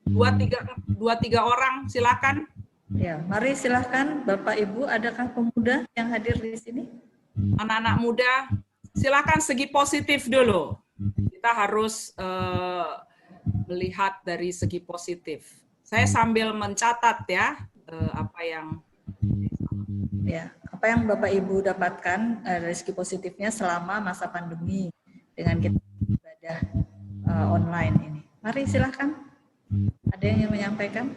2-3 orang, silakan. Ya, mari silakan Bapak Ibu, adakah pemuda yang hadir di sini? Anak-anak muda, silakan segi positif dulu. Kita harus melihat dari segi positif. Saya sambil mencatat ya apa yang Bapak Ibu dapatkan dari segi positifnya selama masa pandemi dengan kita beribadah online ini. Mari silakan. Ada yang ingin menyampaikan?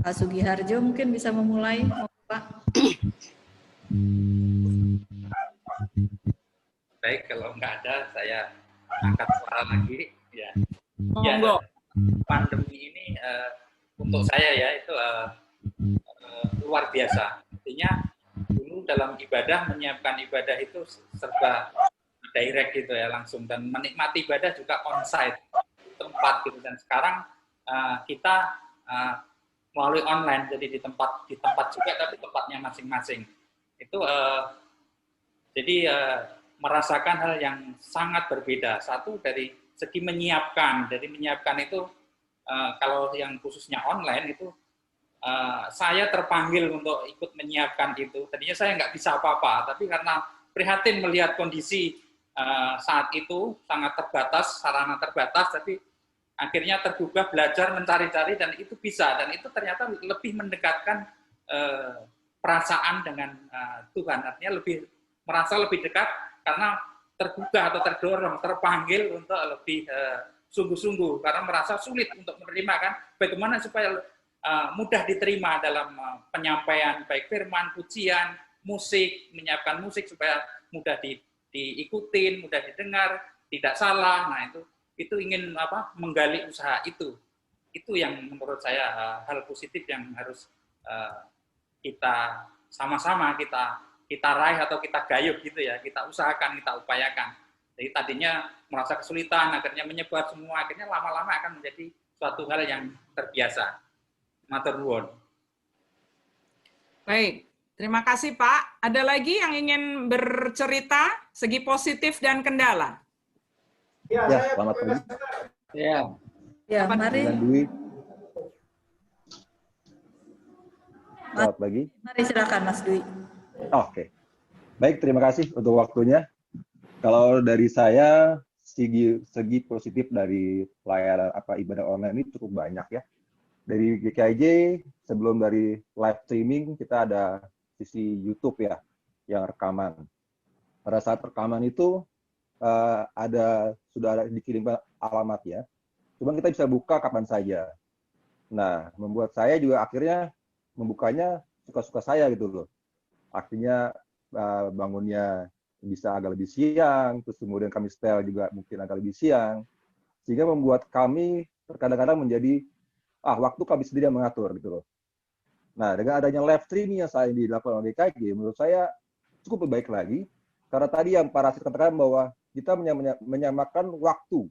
Pak Sugiharjo mungkin bisa memulai, Pak. Baik, kalau nggak ada, saya angkat suara lagi. Ya, pandemi ini untuk saya ya itu luar biasa. Artinya dulu dalam ibadah, menyiapkan ibadah itu serba direct gitu ya, langsung, dan menikmati ibadah juga on-site, tempat gitu. Dan sekarang kita melalui online, jadi di tempat juga, tapi tempatnya masing-masing. Itu jadi merasakan hal yang sangat berbeda. Satu dari segi menyiapkan, jadi menyiapkan itu kalau yang khususnya online itu saya terpanggil untuk ikut menyiapkan itu. Tadinya saya nggak bisa apa-apa, tapi karena prihatin melihat kondisi saat itu sangat terbatas, sarana terbatas, tapi akhirnya tergugah belajar mencari-cari, dan itu bisa, dan itu ternyata lebih mendekatkan perasaan dengan Tuhan, artinya merasa lebih dekat karena tergugah atau terdorong, terpanggil untuk lebih sungguh-sungguh, karena merasa sulit untuk menerima, kan, bagaimana supaya mudah diterima dalam penyampaian baik firman, pujian, musik, menyiapkan musik supaya mudah diikutin, mudah didengar, tidak salah. Nah, itu ingin menggali usaha itu. Itu yang menurut saya hal positif yang harus kita sama-sama kita raih atau kita gayuh gitu ya, kita usahakan, kita upayakan. Jadi tadinya merasa kesulitan, akhirnya menyebar semua, akhirnya lama-lama akan menjadi suatu hal yang terbiasa. Matur nuwun. Baik, terima kasih Pak. Ada lagi yang ingin bercerita segi positif dan kendala? Ya, selamat pagi. Ya, mari. Selamat pagi. Mari silakan Mas Dwi. Oke. Baik, terima kasih untuk waktunya. Kalau dari saya, segi positif dari pelayanan ibadah online ini cukup banyak ya. Dari GKIJ, sebelum dari live streaming, kita ada sisi YouTube ya, yang rekaman. Pada saat rekaman itu, sudah ada dikirimkan alamatnya, cuma kita bisa buka kapan saja. Nah, membuat saya juga akhirnya membukanya suka-suka saya gitu loh. Akhirnya bangunnya bisa agak lebih siang, terus kemudian kami setel juga mungkin agak lebih siang, sehingga membuat kami terkadang-kadang menjadi waktu kami sendiri yang mengatur gitu loh. Nah, dengan adanya live streaming yang saya dilakukan oleh GKIJ, menurut saya cukup lebih baik lagi, karena tadi yang Pak Rasid katakan bahwa kita menyamakan waktu,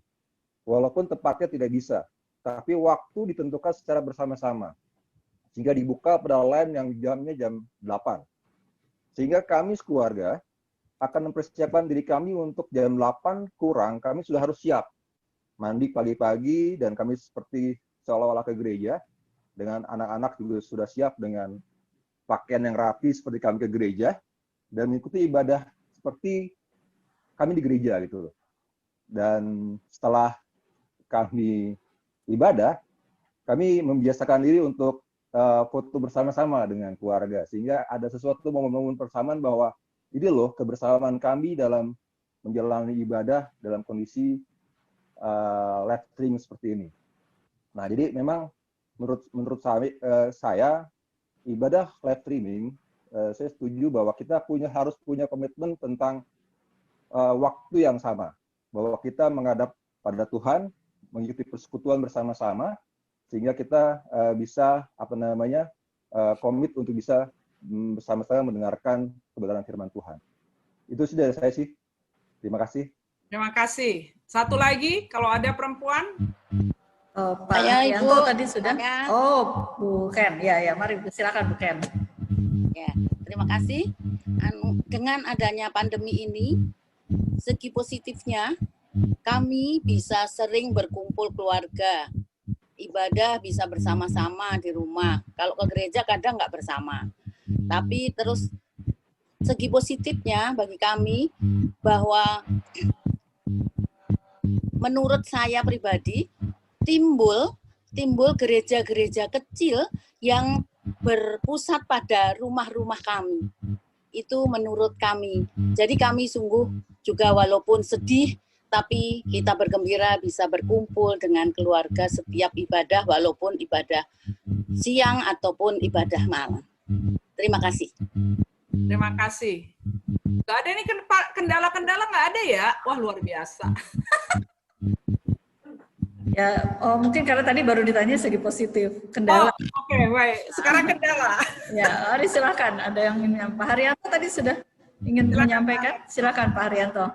walaupun tepatnya tidak bisa, tapi waktu ditentukan secara bersama-sama. sehingga dibuka pada line yang jamnya jam 8. Sehingga kami sekeluarga akan mempersiapkan diri kami untuk jam 8 kurang, kami sudah harus siap. Mandi pagi-pagi, dan kami seperti seolah-olah ke gereja, dengan anak-anak juga sudah siap dengan pakaian yang rapi seperti kami ke gereja, dan mengikuti ibadah seperti kami di gereja gitu. Dan setelah kami ibadah, kami membiasakan diri untuk foto bersama-sama dengan keluarga, sehingga ada sesuatu momen-momen persamaan bahwa ini loh kebersamaan kami dalam menjalani ibadah dalam kondisi live streaming seperti ini. Nah, jadi memang menurut saya ibadah live streaming, saya setuju bahwa kita harus punya komitmen tentang waktu yang sama, bahwa kita menghadap pada Tuhan, mengikuti persekutuan bersama-sama, sehingga kita bisa komit untuk bisa bersama-sama mendengarkan kebenaran firman Tuhan. Itu sih dari saya sih. Terima kasih. Terima kasih. Satu lagi, kalau ada perempuan. Oh, Pak Yanto tadi sudah. Oh, Bu Ken. Ya, mari silakan Bu Ken. Ya, terima kasih. Dengan adanya pandemi ini, segi positifnya, kami bisa sering berkumpul keluarga. Ibadah bisa bersama-sama di rumah. Kalau ke gereja kadang nggak bersama. Tapi terus segi positifnya bagi kami bahwa menurut saya pribadi timbul gereja-gereja kecil yang berpusat pada rumah-rumah kami. Itu menurut kami. Jadi kami sungguh juga walaupun sedih, tapi kita bergembira bisa berkumpul dengan keluarga setiap ibadah, walaupun ibadah siang ataupun ibadah malam. Terima kasih. Terima kasih. Nggak ada nih kendala-kendala, nggak ada ya? Wah, luar biasa. Ya, mungkin karena tadi baru ditanya segi positif. Kendala. Oke, baik. Sekarang kendala. Ya, mari silakan. Ada yang ingin, Pak Haryanto tadi sudah ingin menyampaikan. Silakan Pak Haryanto.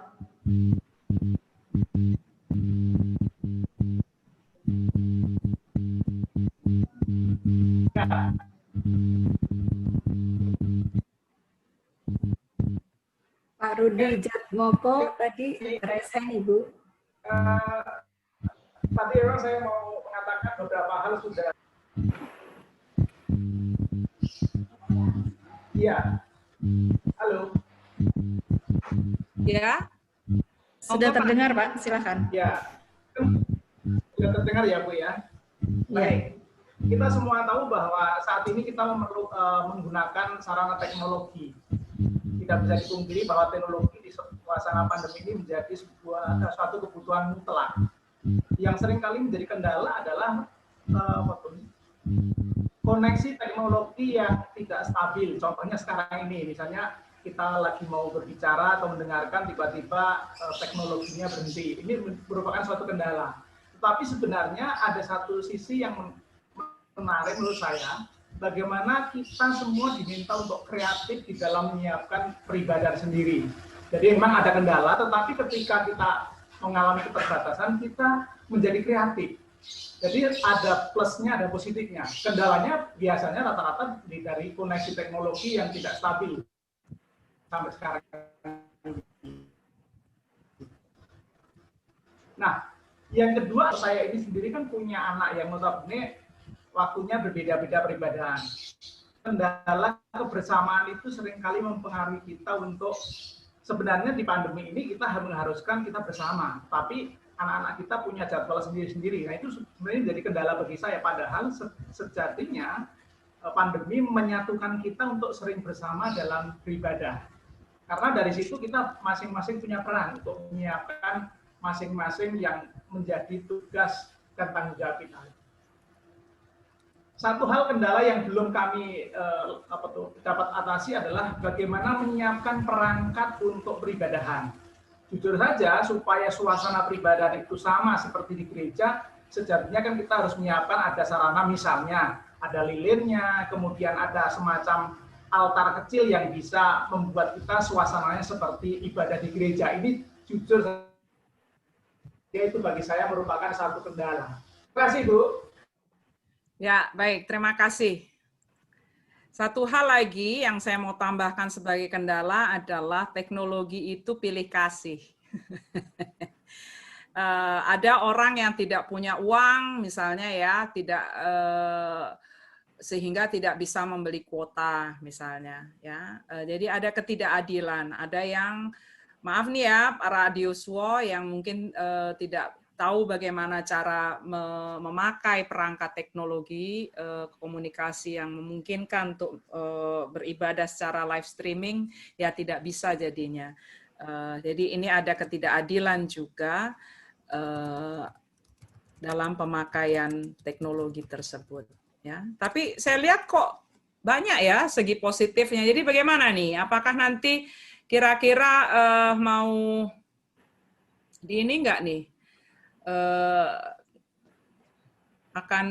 Pak Rudi Jatmoko tadi resen Ibu. Tadi memang saya mau mengatakan beberapa hal sudah. Iya. Halo. Ya. Sudah terdengar Pak, silakan. Ya. Sudah terdengar ya Bu ya. Baik. Kita semua tahu bahwa saat ini kita menggunakan sarana teknologi. Tidak bisa dipungkiri bahwa teknologi di suasana pandemi ini menjadi suatu kebutuhan mutlak. Yang seringkali menjadi kendala adalah koneksi teknologi yang tidak stabil. Contohnya sekarang ini, misalnya kita lagi mau berbicara atau mendengarkan, tiba-tiba teknologinya berhenti. Ini merupakan suatu kendala. Tetapi sebenarnya ada satu sisi yang menarik menurut saya, bagaimana kita semua diminta untuk kreatif di dalam menyiapkan peribadahan sendiri. Jadi memang ada kendala, tetapi ketika kita mengalami keterbatasan, kita menjadi kreatif. Jadi ada plusnya, ada positifnya. Kendalanya biasanya rata-rata dari koneksi teknologi yang tidak stabil sampai sekarang. Nah, yang kedua, saya ini sendiri kan punya anak yang notabene waktunya berbeda-beda peribadahan. Kendala kebersamaan itu seringkali mempengaruhi kita untuk sebenarnya di pandemi ini kita mengharuskan kita bersama, tapi anak-anak kita punya jadwal sendiri-sendiri. Nah, itu sebenarnya menjadi kendala bagi saya. Padahal sejatinya pandemi menyatukan kita untuk sering bersama dalam beribadah. Karena dari situ kita masing-masing punya peran untuk menyiapkan masing-masing yang menjadi tugas dan tanggung jawab kita. Satu hal kendala yang belum kami dapat atasi adalah bagaimana menyiapkan perangkat untuk peribadahan. Jujur saja, supaya suasana peribadahan itu sama seperti di gereja, sejatinya kan kita harus menyiapkan ada sarana, misalnya ada lilinnya, kemudian ada semacam altar kecil yang bisa membuat kita suasananya seperti ibadah di gereja. Ini jujur saja, itu bagi saya merupakan satu kendala. Terima kasih, Bu. Ya, baik. Terima kasih. Satu hal lagi yang saya mau tambahkan sebagai kendala adalah teknologi itu pilih kasih. Ada orang yang tidak punya uang, misalnya ya, sehingga tidak bisa membeli kuota, misalnya. Ya, jadi ada ketidakadilan. Ada yang, maaf nih ya, para adiuswo yang mungkin tidak tahu bagaimana cara memakai perangkat teknologi komunikasi yang memungkinkan untuk beribadah secara live streaming, ya tidak bisa jadinya. Jadi ini ada ketidakadilan juga dalam pemakaian teknologi tersebut. Ya, tapi saya lihat kok banyak ya segi positifnya. Jadi bagaimana nih? Apakah nanti kira-kira mau di ini enggak nih? Akan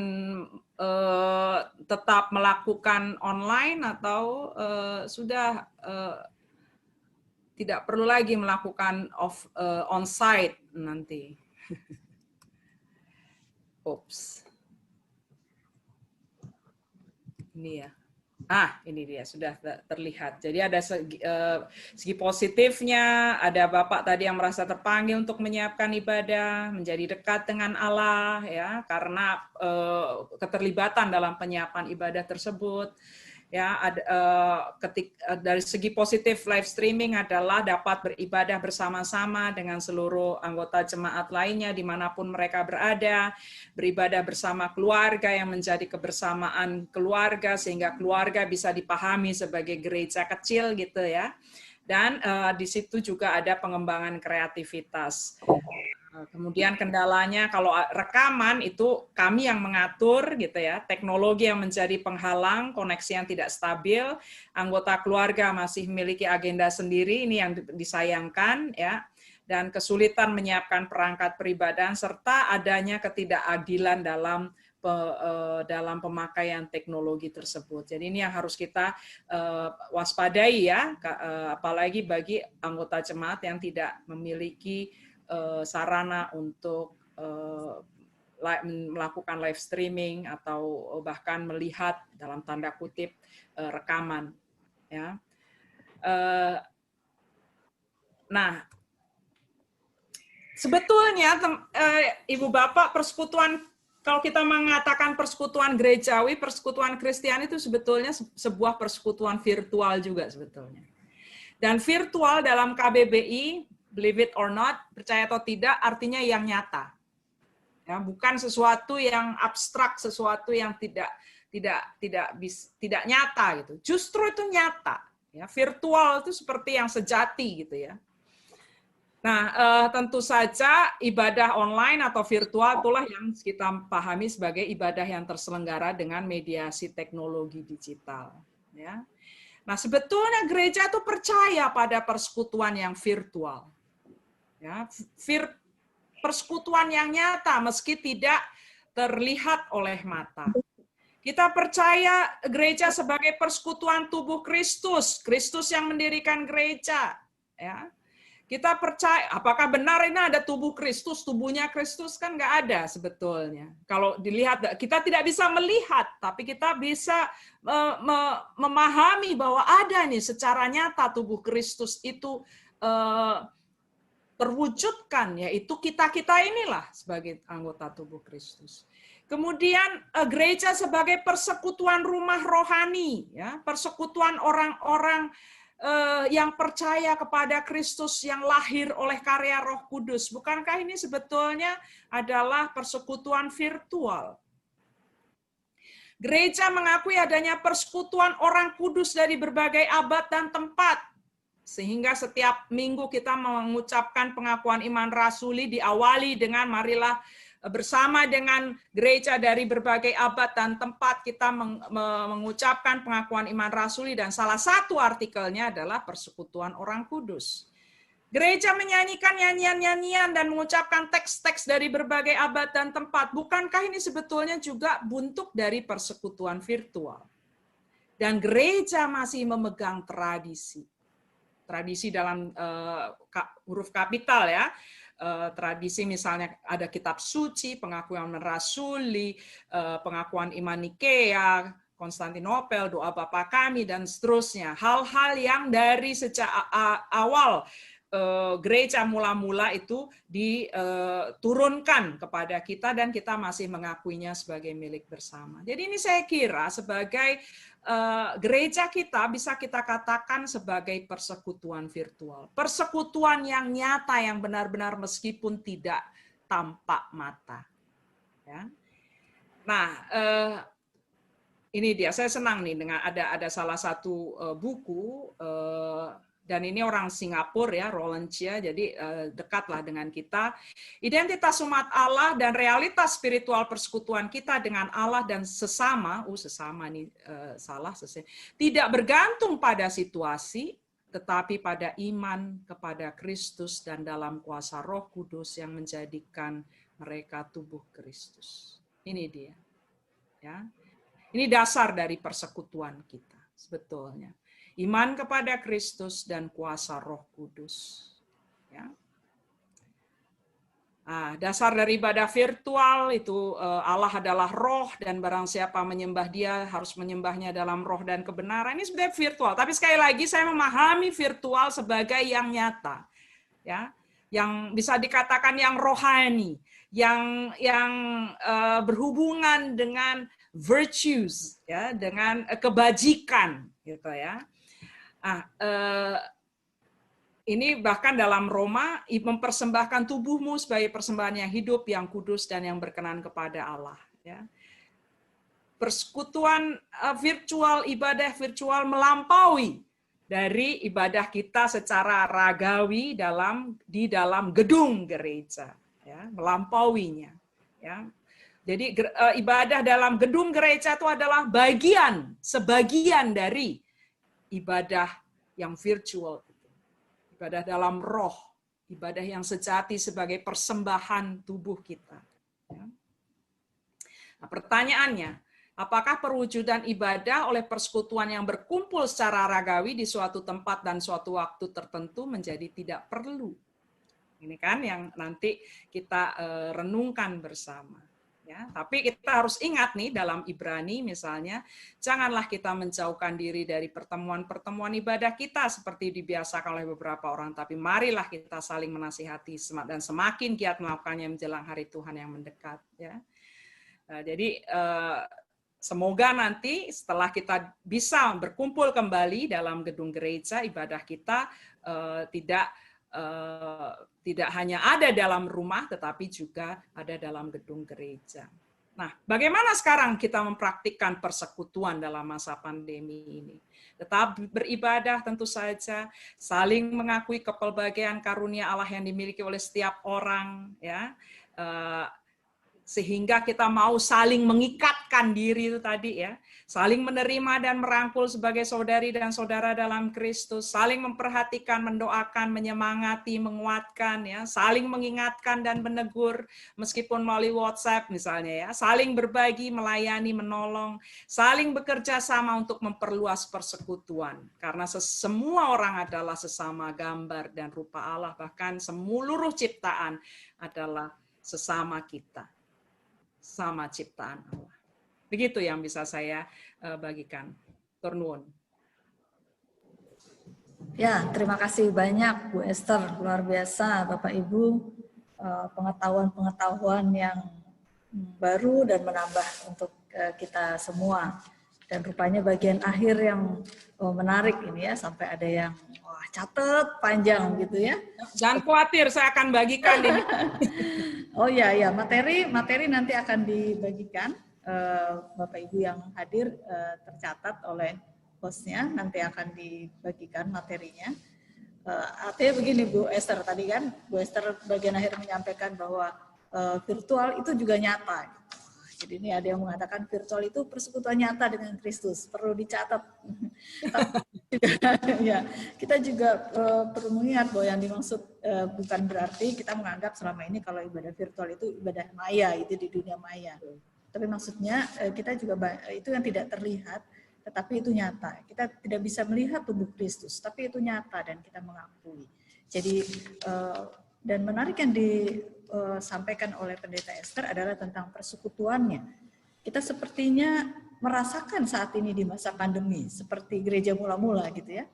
tetap melakukan online atau sudah tidak perlu lagi melakukan on-site nanti? Oops. Ini ya. Ini dia sudah terlihat. Jadi ada segi positifnya, ada Bapak tadi yang merasa terpanggil untuk menyiapkan ibadah, menjadi dekat dengan Allah, ya, karena keterlibatan dalam penyiapan ibadah tersebut. Ya, dari segi positif live streaming adalah dapat beribadah bersama-sama dengan seluruh anggota jemaat lainnya dimanapun mereka berada, beribadah bersama keluarga yang menjadi kebersamaan keluarga sehingga keluarga bisa dipahami sebagai gereja kecil gitu ya. Dan di situ juga ada pengembangan kreativitas. Kemudian kendalanya kalau rekaman itu kami yang mengatur gitu ya, teknologi yang menjadi penghalang, koneksi yang tidak stabil, anggota keluarga masih memiliki agenda sendiri, ini yang disayangkan ya, dan kesulitan menyiapkan perangkat peribadahan serta adanya ketidakadilan dalam pemakaian teknologi tersebut. Jadi ini yang harus kita waspadai ya, apalagi bagi anggota jemaat yang tidak memiliki sarana untuk melakukan live streaming atau bahkan melihat dalam tanda kutip rekaman. Ya. Nah, sebetulnya Ibu Bapak, persekutuan, kalau kita mengatakan persekutuan gerejawi, persekutuan Kristiani itu sebetulnya sebuah persekutuan virtual juga sebetulnya. Dan virtual dalam KBBI, believe it or not, percaya atau tidak, artinya yang nyata. Ya, bukan sesuatu yang abstrak, sesuatu yang tidak nyata gitu. Justru itu nyata. Ya, virtual itu seperti yang sejati gitu ya. Nah, tentu saja ibadah online atau virtual itulah yang kita pahami sebagai ibadah yang terselenggara dengan mediasi teknologi digital. Ya. Nah, sebetulnya gereja itu percaya pada persekutuan yang virtual. Ya, persekutuan yang nyata meski tidak terlihat oleh mata. Kita percaya gereja sebagai persekutuan tubuh Kristus, Kristus yang mendirikan gereja. Ya. Kita percaya, apakah benar ini ada tubuh Kristus, tubuhnya Kristus? Kan nggak ada sebetulnya. Kalau dilihat, kita tidak bisa melihat, tapi kita bisa memahami bahwa ada nih secara nyata tubuh Kristus itu terwujudkan, yaitu kita-kita inilah sebagai anggota tubuh Kristus. Kemudian gereja sebagai persekutuan rumah rohani, ya, persekutuan orang-orang yang percaya kepada Kristus yang lahir oleh karya Roh Kudus. Bukankah ini sebetulnya adalah persekutuan virtual? Gereja mengakui adanya persekutuan orang kudus dari berbagai abad dan tempat. Sehingga setiap minggu kita mengucapkan pengakuan iman rasuli diawali dengan marilah bersama dengan gereja dari berbagai abad dan tempat kita mengucapkan pengakuan iman rasuli dan salah satu artikelnya adalah persekutuan orang kudus. Gereja menyanyikan nyanyian-nyanyian dan mengucapkan teks-teks dari berbagai abad dan tempat. Bukankah ini sebetulnya juga bentuk dari persekutuan virtual? Dan gereja masih memegang tradisi. Tradisi dalam huruf kapital ya, tradisi misalnya ada kitab suci, pengakuan rasuli, pengakuan iman Nikea, Konstantinopel, doa Bapa Kami, dan seterusnya. Hal-hal yang dari sejak awal gereja mula-mula itu diturunkan kepada kita dan kita masih mengakuinya sebagai milik bersama. Jadi ini saya kira sebagai gereja kita bisa kita katakan sebagai persekutuan virtual. Persekutuan yang nyata, yang benar-benar meskipun tidak tampak mata. Ya. Nah, ini dia, saya senang nih dengan ada salah satu buku, dan ini orang Singapura ya, Roland Chia, jadi dekatlah dengan kita. Identitas umat Allah dan realitas spiritual persekutuan kita dengan Allah dan sesama, sesama nih salah, tidak bergantung pada situasi, tetapi pada iman kepada Kristus dan dalam kuasa Roh Kudus yang menjadikan mereka tubuh Kristus. Ini dia. Ya. Ini dasar dari persekutuan kita sebetulnya. Iman kepada Kristus dan kuasa Roh Kudus. Ya. Nah, dasar dari ibadah virtual itu Allah adalah roh dan barang siapa menyembah Dia harus menyembahnya dalam roh dan kebenaran. Ini sebenarnya virtual, tapi sekali lagi saya memahami virtual sebagai yang nyata. Ya. Yang bisa dikatakan yang rohani, yang berhubungan dengan virtues, ya, dengan kebajikan, gitu ya. Ini bahkan dalam Roma mempersembahkan tubuhmu sebagai persembahan yang hidup, yang kudus dan yang berkenan kepada Allah. Ya. Persekutuan virtual, ibadah virtual melampaui dari ibadah kita secara ragawi di dalam gedung gereja, ya, melampauinya. Ya. Jadi ibadah dalam gedung gereja itu adalah sebagian dari ibadah yang virtual. Ibadah dalam roh, ibadah yang sejati sebagai persembahan tubuh kita. Nah, pertanyaannya, apakah perwujudan ibadah oleh persekutuan yang berkumpul secara ragawi di suatu tempat dan suatu waktu tertentu menjadi tidak perlu? Ini kan yang nanti kita renungkan bersama. Ya, tapi kita harus ingat nih dalam Ibrani misalnya, janganlah kita menjauhkan diri dari pertemuan-pertemuan ibadah kita seperti dibiasakan oleh beberapa orang, tapi marilah kita saling menasihati dan semakin giat melakukannya menjelang hari Tuhan yang mendekat. Ya. Nah, jadi semoga nanti setelah kita bisa berkumpul kembali dalam gedung gereja, ibadah kita tidak hanya ada dalam rumah, tetapi juga ada dalam gedung gereja. Nah, bagaimana sekarang kita mempraktikkan persekutuan dalam masa pandemi ini? Tetap beribadah tentu saja, saling mengakui kepelbagaian karunia Allah yang dimiliki oleh setiap orang, ya. Sehingga kita mau saling mengikatkan diri itu tadi ya, saling menerima dan merangkul sebagai saudari dan saudara dalam Kristus, saling memperhatikan, mendoakan, menyemangati, menguatkan ya, saling mengingatkan dan menegur meskipun melalui WhatsApp misalnya ya, saling berbagi, melayani, menolong, saling bekerja sama untuk memperluas persekutuan karena semua orang adalah sesama gambar dan rupa Allah, bahkan seluruh ciptaan adalah sesama kita. Sama ciptaan Allah. Begitu yang bisa saya bagikan. Tur nuwun. Ya, terima kasih banyak Bu Esther, luar biasa Bapak Ibu, pengetahuan-pengetahuan yang baru dan menambah untuk kita semua. Dan rupanya bagian akhir yang menarik ini ya, sampai ada yang catat panjang gitu ya. Jangan khawatir, saya akan bagikan ini. Oh ya, ya materi nanti akan dibagikan. Bapak Ibu yang hadir tercatat oleh hostnya, nanti akan dibagikan materinya. Artinya begini Bu Esther, tadi kan Bu Esther bagian akhir menyampaikan bahwa virtual itu juga nyata. Jadi ini ada yang mengatakan virtual itu persekutuan nyata dengan Kristus, perlu dicatat. Ya, kita juga perlu mengingat bahwa yang dimaksud bukan berarti kita menganggap selama ini kalau ibadah virtual itu ibadah maya, itu di dunia maya. Tapi maksudnya kita juga itu yang tidak terlihat, tetapi itu nyata. Kita tidak bisa melihat tubuh Kristus, tapi itu nyata dan kita mengakui. Jadi dan menarik yang disampaikan oleh Pendeta Esther adalah tentang persekutuannya. kita sepertinya merasakan saat ini di masa pandemi, seperti gereja mula-mula gitu ya.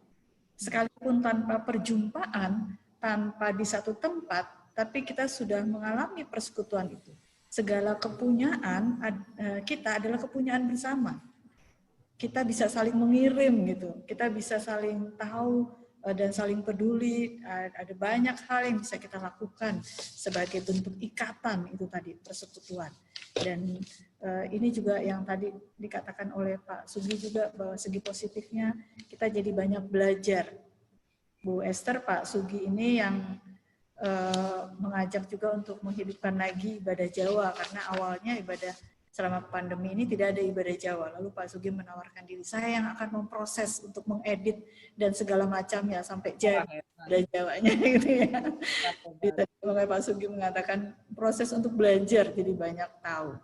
Sekalipun tanpa perjumpaan, tanpa di satu tempat, tapi kita sudah mengalami persekutuan itu. Segala kepunyaan kita adalah kepunyaan bersama. Kita bisa saling mengirim gitu, kita bisa saling tahu dan saling peduli. Ada banyak hal yang bisa kita lakukan sebagai bentuk ikatan itu tadi, persekutuan. Dan ini juga yang tadi dikatakan oleh Pak Sugi juga, bahwa segi positifnya kita jadi banyak belajar. Bu Esther, Pak Sugi ini yang mengajak juga untuk menghidupkan lagi ibadah Jawa, karena awalnya ibadah selama pandemi ini tidak ada ibadah Jawa. Lalu Pak Sugi menawarkan diri, saya yang akan memproses untuk mengedit dan segala macamnya sampai jadi ibadah Jawanya gitu ya. Makanya Pak Sugi mengatakan proses untuk belajar jadi banyak tahu.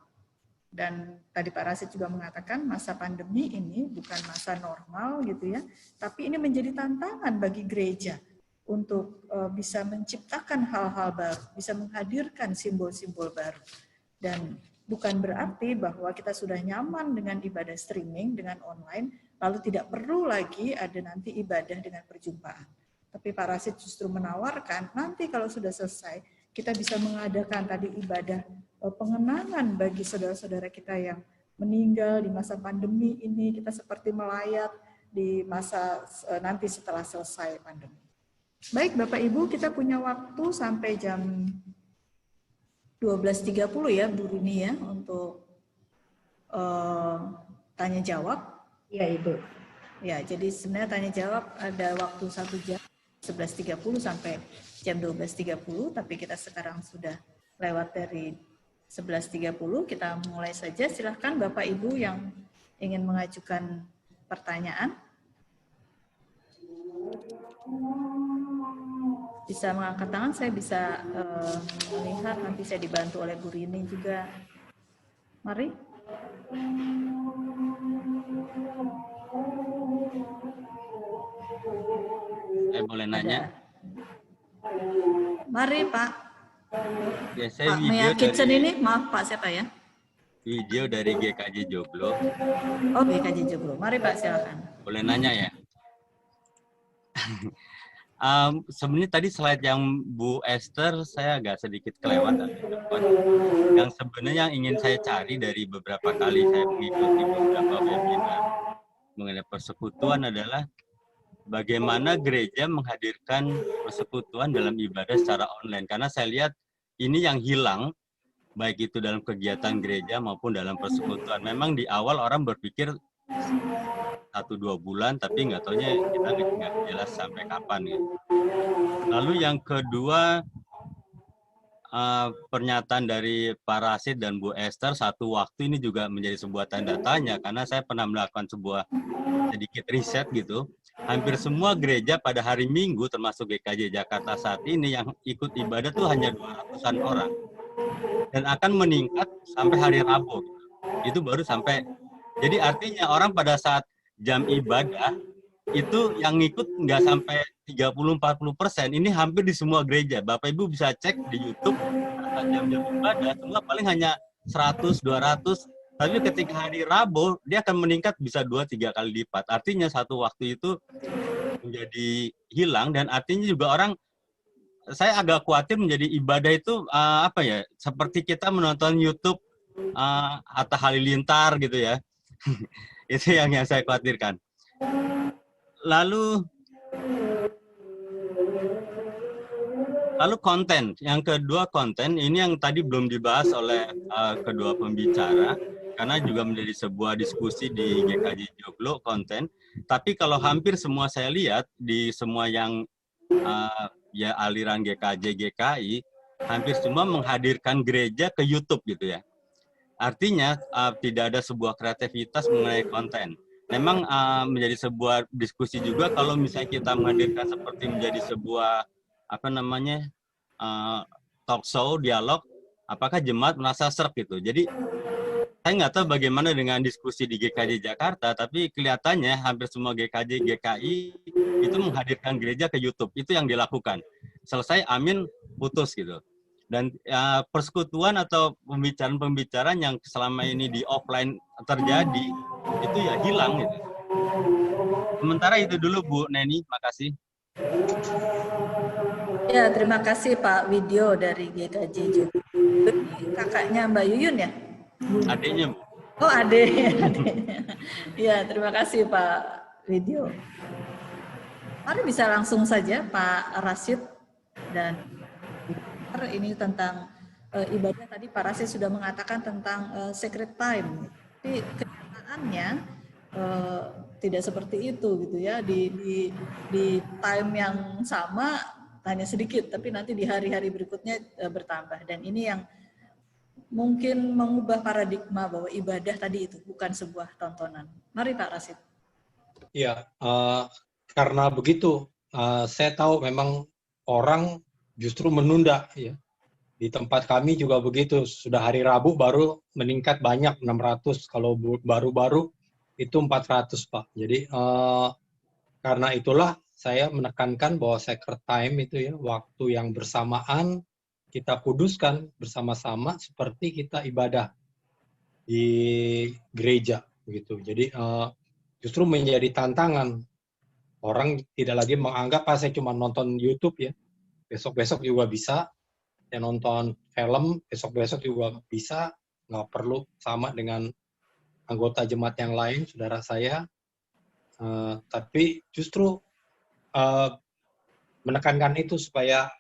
Dan tadi Pak Rasid juga mengatakan masa pandemi ini bukan masa normal gitu ya, tapi ini menjadi tantangan bagi gereja untuk bisa menciptakan hal-hal baru, bisa menghadirkan simbol-simbol baru. Dan bukan berarti bahwa kita sudah nyaman dengan ibadah streaming, dengan online, lalu tidak perlu lagi ada nanti ibadah dengan perjumpaan. Tapi Pak Rasid justru menawarkan, nanti kalau sudah selesai, kita bisa mengadakan tadi ibadah pengenangan bagi saudara-saudara kita yang meninggal di masa pandemi ini. Kita seperti melayat di masa nanti setelah selesai pandemi. Baik Bapak Ibu, kita punya waktu sampai jam 12.30 ya Bu Rini ya, untuk tanya jawab. Iya Ibu. Ya, jadi sebenarnya tanya jawab ada waktu 1 jam 11.30 sampai jam 12.30, tapi kita sekarang sudah lewat dari 11.30, kita mulai saja. Silahkan Bapak Ibu yang ingin mengajukan pertanyaan. Bisa mengangkat tangan, saya bisa melihat, nanti saya dibantu oleh Bu Rini juga. Mari. Saya boleh nanya? Mari Pak. Ya, saya Pak video Mea Kitchen dari, ini, maaf Pak, siapa ya? Video dari GKJ Joglo. Oh, GKJ Joglo. Mari Pak, silakan. Boleh nanya ya? Sebenarnya tadi slide yang Bu Esther saya agak sedikit kelewat. Yang sebenarnya yang ingin saya cari dari beberapa kali saya mengikuti beberapa webinar mengenai persekutuan adalah bagaimana gereja menghadirkan persekutuan dalam ibadah secara online. Karena saya lihat ini yang hilang, baik itu dalam kegiatan gereja maupun dalam persekutuan. Memang di awal orang berpikir 1-2 bulan, tapi nggak taunya kita nggak jelas sampai kapan. Gitu. Lalu yang kedua, pernyataan dari Pak Rasid dan Bu Esther, satu waktu ini juga menjadi sebuah tanda tanya, karena saya pernah melakukan sebuah sedikit riset gitu. Hampir semua gereja pada hari Minggu, termasuk GKJ Jakarta saat ini, yang ikut ibadah tuh hanya 200-an orang. Dan akan meningkat sampai hari Rabu. Itu baru sampai, jadi artinya orang pada saat jam ibadah, itu yang ngikut nggak sampai 30-40%. Ini hampir di semua gereja. Bapak Ibu bisa cek di YouTube, jam-jam ibadah, semua paling hanya 100-200. Tapi ketika hari Rabu, dia akan meningkat bisa 2-3 kali lipat. Artinya satu waktu itu menjadi hilang, dan artinya juga orang, saya agak khawatir menjadi ibadah itu apa ya, seperti kita menonton YouTube Atta Halilintar gitu ya. Itu yang saya khawatirkan. Lalu konten, yang kedua konten, ini yang tadi belum dibahas oleh kedua pembicara, karena juga menjadi sebuah diskusi di GKJ Joglo, konten. Tapi kalau hampir semua saya lihat, di semua yang ya aliran GKJ, GKI, hampir semua menghadirkan gereja ke YouTube gitu ya. Artinya tidak ada sebuah kreativitas mengenai konten. Memang menjadi sebuah diskusi juga kalau misalnya kita menghadirkan seperti menjadi sebuah apa namanya talk show, dialog, apakah jemaat merasa serp gitu. Jadi saya nggak tahu bagaimana dengan diskusi di GKJ Jakarta, tapi kelihatannya hampir semua GKJ, GKI itu menghadirkan gereja ke YouTube. Itu yang dilakukan. Selesai, amin, putus gitu. Dan persekutuan atau pembicaraan-pembicaraan yang selama ini di offline terjadi itu ya hilang gitu. Sementara itu dulu Bu Neni, makasih. Ya, terima kasih Pak Widyo dari GKJ juga. Kakaknya Mbak Yuyun ya? Adiknya Bu. Oh, adiknya. Ya, terima kasih Pak Widyo. Mari bisa langsung saja Pak Rashid dan ini tentang ibadah. Tadi Pak Rashid sudah mengatakan tentang sacred time. Tapi kenyataannya tidak seperti itu gitu ya. Di time yang sama hanya sedikit, tapi nanti di hari-hari berikutnya bertambah. Dan ini yang mungkin mengubah paradigma bahwa ibadah tadi itu bukan sebuah tontonan. Mari Pak Rashid. Iya, karena begitu, saya tahu memang orang justru menunda ya. Di tempat kami juga begitu, sudah hari Rabu baru meningkat banyak 600, kalau baru-baru itu 400 Pak. Jadi karena itulah saya menekankan bahwa sacred time itu ya, waktu yang bersamaan kita kuduskan bersama-sama seperti kita ibadah di gereja gitu. Jadi justru menjadi tantangan. Orang tidak lagi menganggap saya cuma nonton YouTube ya. Besok-besok juga bisa. Saya nonton film, besok-besok juga bisa. Nggak perlu sama dengan anggota jemaat yang lain, saudara saya. Tapi justru menekankan itu supaya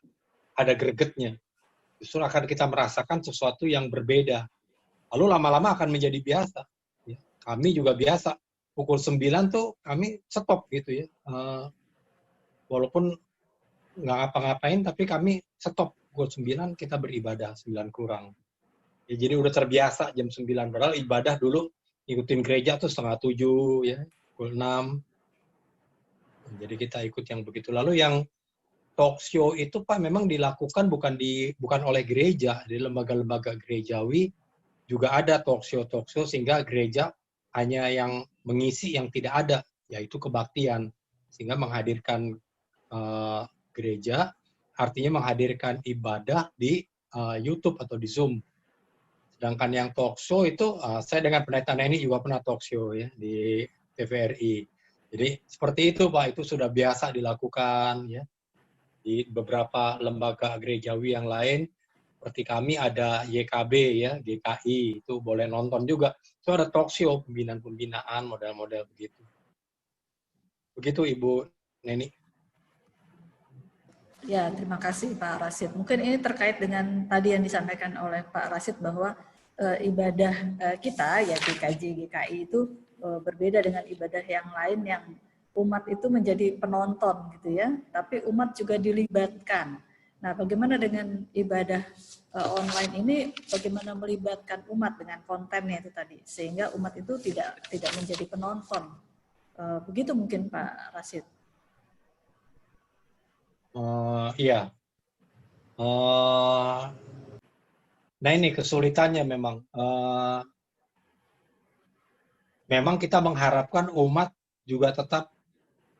ada gregetnya. Justru akan kita merasakan sesuatu yang berbeda. Lalu lama-lama akan menjadi biasa. Kami juga biasa. Pukul 9 tuh kami stop gitu ya. Walaupun nggak ngapa-ngapain, tapi kami stop. Pukul 9 kita beribadah, 9 kurang. Ya, jadi udah terbiasa jam 9. Padahal ibadah dulu ikutin gereja tuh 6:30 ya, pukul 6. Jadi kita ikut yang begitu. Lalu yang talk show itu Pak memang dilakukan bukan oleh gereja, di lembaga-lembaga gerejawi juga ada talk show sehingga gereja hanya yang mengisi yang tidak ada, yaitu kebaktian, sehingga menghadirkan gereja artinya menghadirkan ibadah di YouTube atau di Zoom. Sedangkan yang talk show itu saya dengan pendeta Neni juga pernah talk show ya di TVRI. Jadi seperti itu Pak, itu sudah biasa dilakukan ya. Di beberapa lembaga gerejawi yang lain, seperti kami ada YKB ya, GKI, itu boleh nonton juga. Itu ada talk show, pembinaan, model-model begitu. Begitu Ibu Neni. Ya, terima kasih Pak Rashid. Mungkin ini terkait dengan tadi yang disampaikan oleh Pak Rashid bahwa ibadah kita, ya GKJ, GKI itu berbeda dengan ibadah yang lain yang umat itu menjadi penonton gitu ya, tapi umat juga dilibatkan. Nah, bagaimana dengan ibadah online ini? Bagaimana melibatkan umat dengan kontennya itu tadi, sehingga umat itu tidak menjadi penonton. Begitu mungkin Pak Rashid. Iya. Nah ini kesulitannya memang. Memang kita mengharapkan umat juga tetap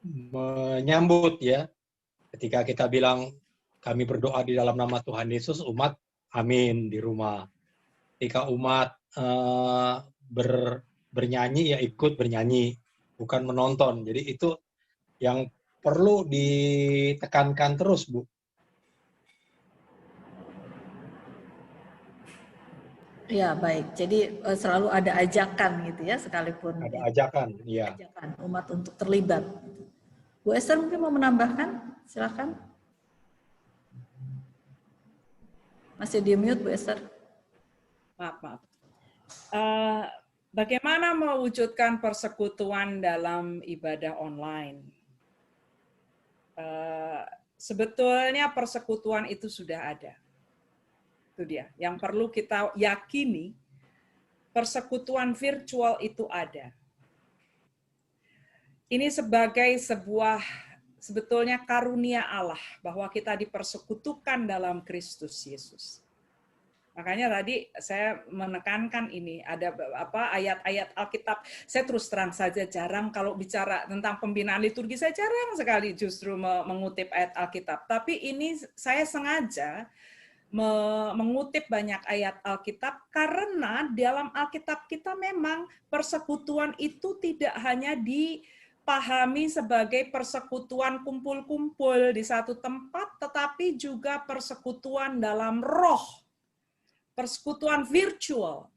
menyambut ya. Ketika kita bilang kami berdoa di dalam nama Tuhan Yesus, umat amin di rumah. Ketika umat bernyanyi ya ikut bernyanyi, bukan menonton. Jadi itu yang perlu ditekankan terus, Bu. Ya, baik. Jadi selalu ada ajakan gitu ya, sekalipun. Ada ajakan, iya. Ajakan umat untuk terlibat. Bu Esther mungkin mau menambahkan? Silakan. Masih di mute, Bu Esther. Maaf. Bagaimana mewujudkan persekutuan dalam ibadah online? Sebetulnya persekutuan itu sudah ada. Itu dia. Yang perlu kita yakini, persekutuan virtual itu ada. Ini sebagai sebuah sebetulnya karunia Allah bahwa kita dipersekutukan dalam Kristus Yesus. Makanya tadi saya menekankan ini, ada ayat-ayat Alkitab. Saya terus terang saja jarang kalau bicara tentang pembinaan liturgi, saya jarang sekali justru mengutip ayat Alkitab. Tapi ini saya sengaja mengutip banyak ayat Alkitab karena dalam Alkitab kita memang persekutuan itu tidak hanya dipahami sebagai persekutuan kumpul-kumpul di satu tempat, tetapi juga persekutuan dalam roh, persekutuan virtual.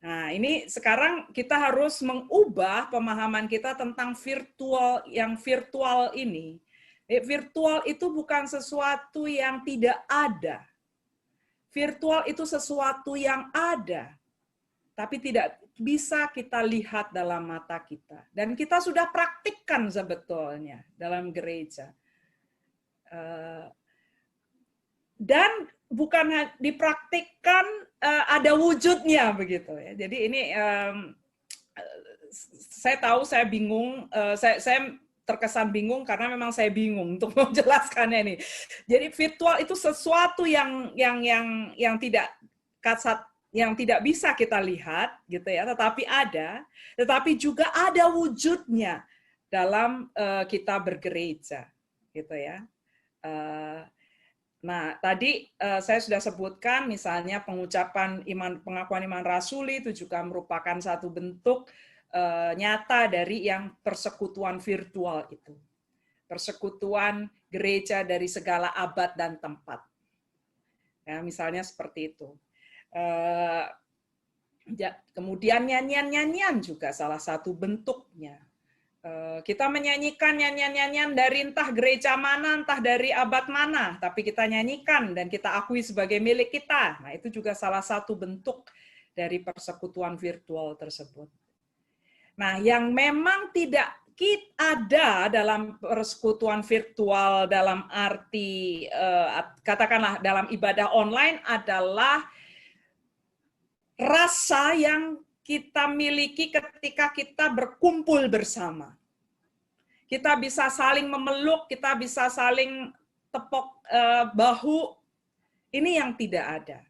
Nah, ini sekarang kita harus mengubah pemahaman kita tentang virtual ini. Virtual itu bukan sesuatu yang tidak ada. Virtual itu sesuatu yang ada, tapi tidak bisa kita lihat dalam mata kita. Dan kita sudah praktikkan sebetulnya dalam gereja. Dan bukan dipraktikkan, ada wujudnya begitu ya. Jadi ini saya tahu saya bingung, saya terkesan bingung karena memang saya bingung untuk menjelaskannya ini. Jadi virtual itu sesuatu yang tidak kasat, yang tidak bisa kita lihat gitu ya, tetapi juga ada wujudnya dalam kita bergereja gitu ya. Nah, tadi saya sudah sebutkan misalnya pengucapan pengakuan iman rasuli itu juga merupakan satu bentuk nyata dari yang persekutuan virtual itu. Persekutuan gereja dari segala abad dan tempat. Ya, misalnya seperti itu. Kemudian nyanyian-nyanyian juga salah satu bentuknya. Kita menyanyikan nyanyian-nyanyian dari entah gereja mana, entah dari abad mana, tapi kita nyanyikan dan kita akui sebagai milik kita. Nah, itu juga salah satu bentuk dari persekutuan virtual tersebut. Nah, yang memang tidak ada dalam persekutuan virtual dalam arti, katakanlah dalam ibadah online adalah rasa yang kita miliki ketika kita berkumpul bersama. Kita bisa saling memeluk, kita bisa saling tepuk bahu. Ini yang tidak ada.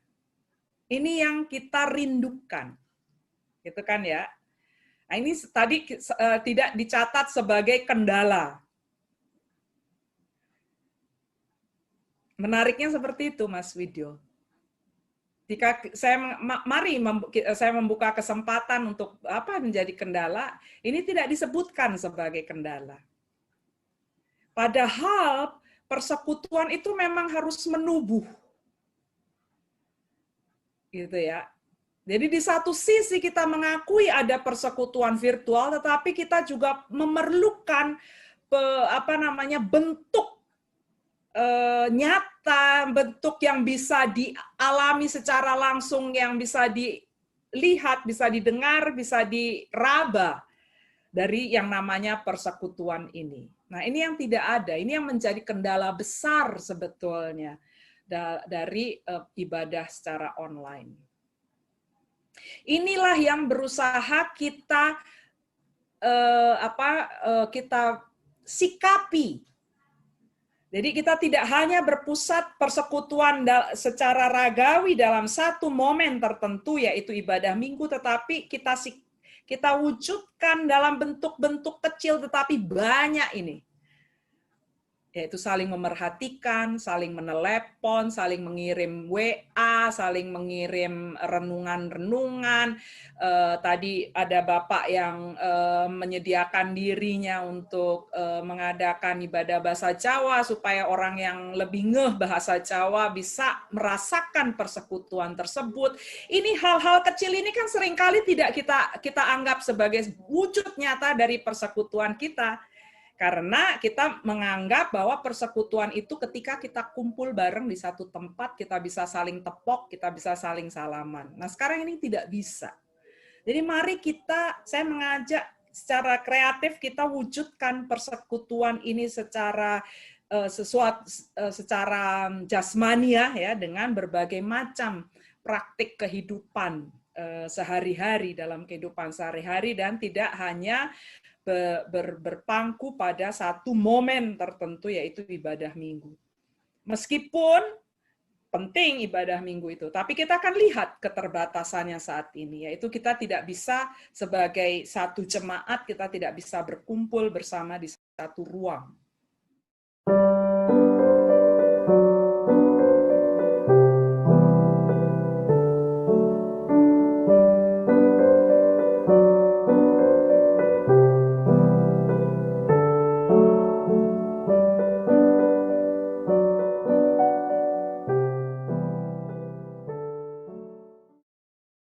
Ini yang kita rindukan. Gitu kan ya? Nah, ini tadi tidak dicatat sebagai kendala. Menariknya seperti itu, Mas Widyo. Jika saya membuka kesempatan untuk apa menjadi kendala, ini tidak disebutkan sebagai kendala. Padahal persekutuan itu memang harus menubuh. Gitu ya. Jadi di satu sisi kita mengakui ada persekutuan virtual, tetapi kita juga memerlukan bentuk nyata, bentuk yang bisa dialami secara langsung, yang bisa dilihat, bisa didengar, bisa diraba dari yang namanya persekutuan ini. Nah, ini yang tidak ada, ini yang menjadi kendala besar sebetulnya dari ibadah secara online. Inilah yang berusaha kita kita sikapi. Jadi kita tidak hanya berpusat persekutuan secara ragawi dalam satu momen tertentu, yaitu ibadah minggu, tetapi kita wujudkan dalam bentuk-bentuk kecil tetapi banyak ini. Yaitu saling memerhatikan, saling menelepon, saling mengirim WA, saling mengirim renungan-renungan. Tadi ada Bapak yang menyediakan dirinya untuk mengadakan ibadah bahasa Jawa supaya orang yang lebih ngeh bahasa Jawa bisa merasakan persekutuan tersebut. Ini hal-hal kecil ini kan seringkali tidak kita anggap sebagai wujud nyata dari persekutuan kita. Karena kita menganggap bahwa persekutuan itu ketika kita kumpul bareng di satu tempat, kita bisa saling tepok, kita bisa saling salaman. Nah, sekarang ini tidak bisa. Jadi mari saya mengajak secara kreatif kita wujudkan persekutuan ini secara jasmania ya, dengan berbagai macam praktik kehidupan sehari-hari dalam kehidupan sehari-hari, dan tidak hanya berpangku pada satu momen tertentu, yaitu ibadah minggu. Meskipun penting ibadah minggu itu, tapi kita akan lihat keterbatasannya saat ini, yaitu kita tidak bisa sebagai satu jemaat, kita tidak bisa berkumpul bersama di satu ruang.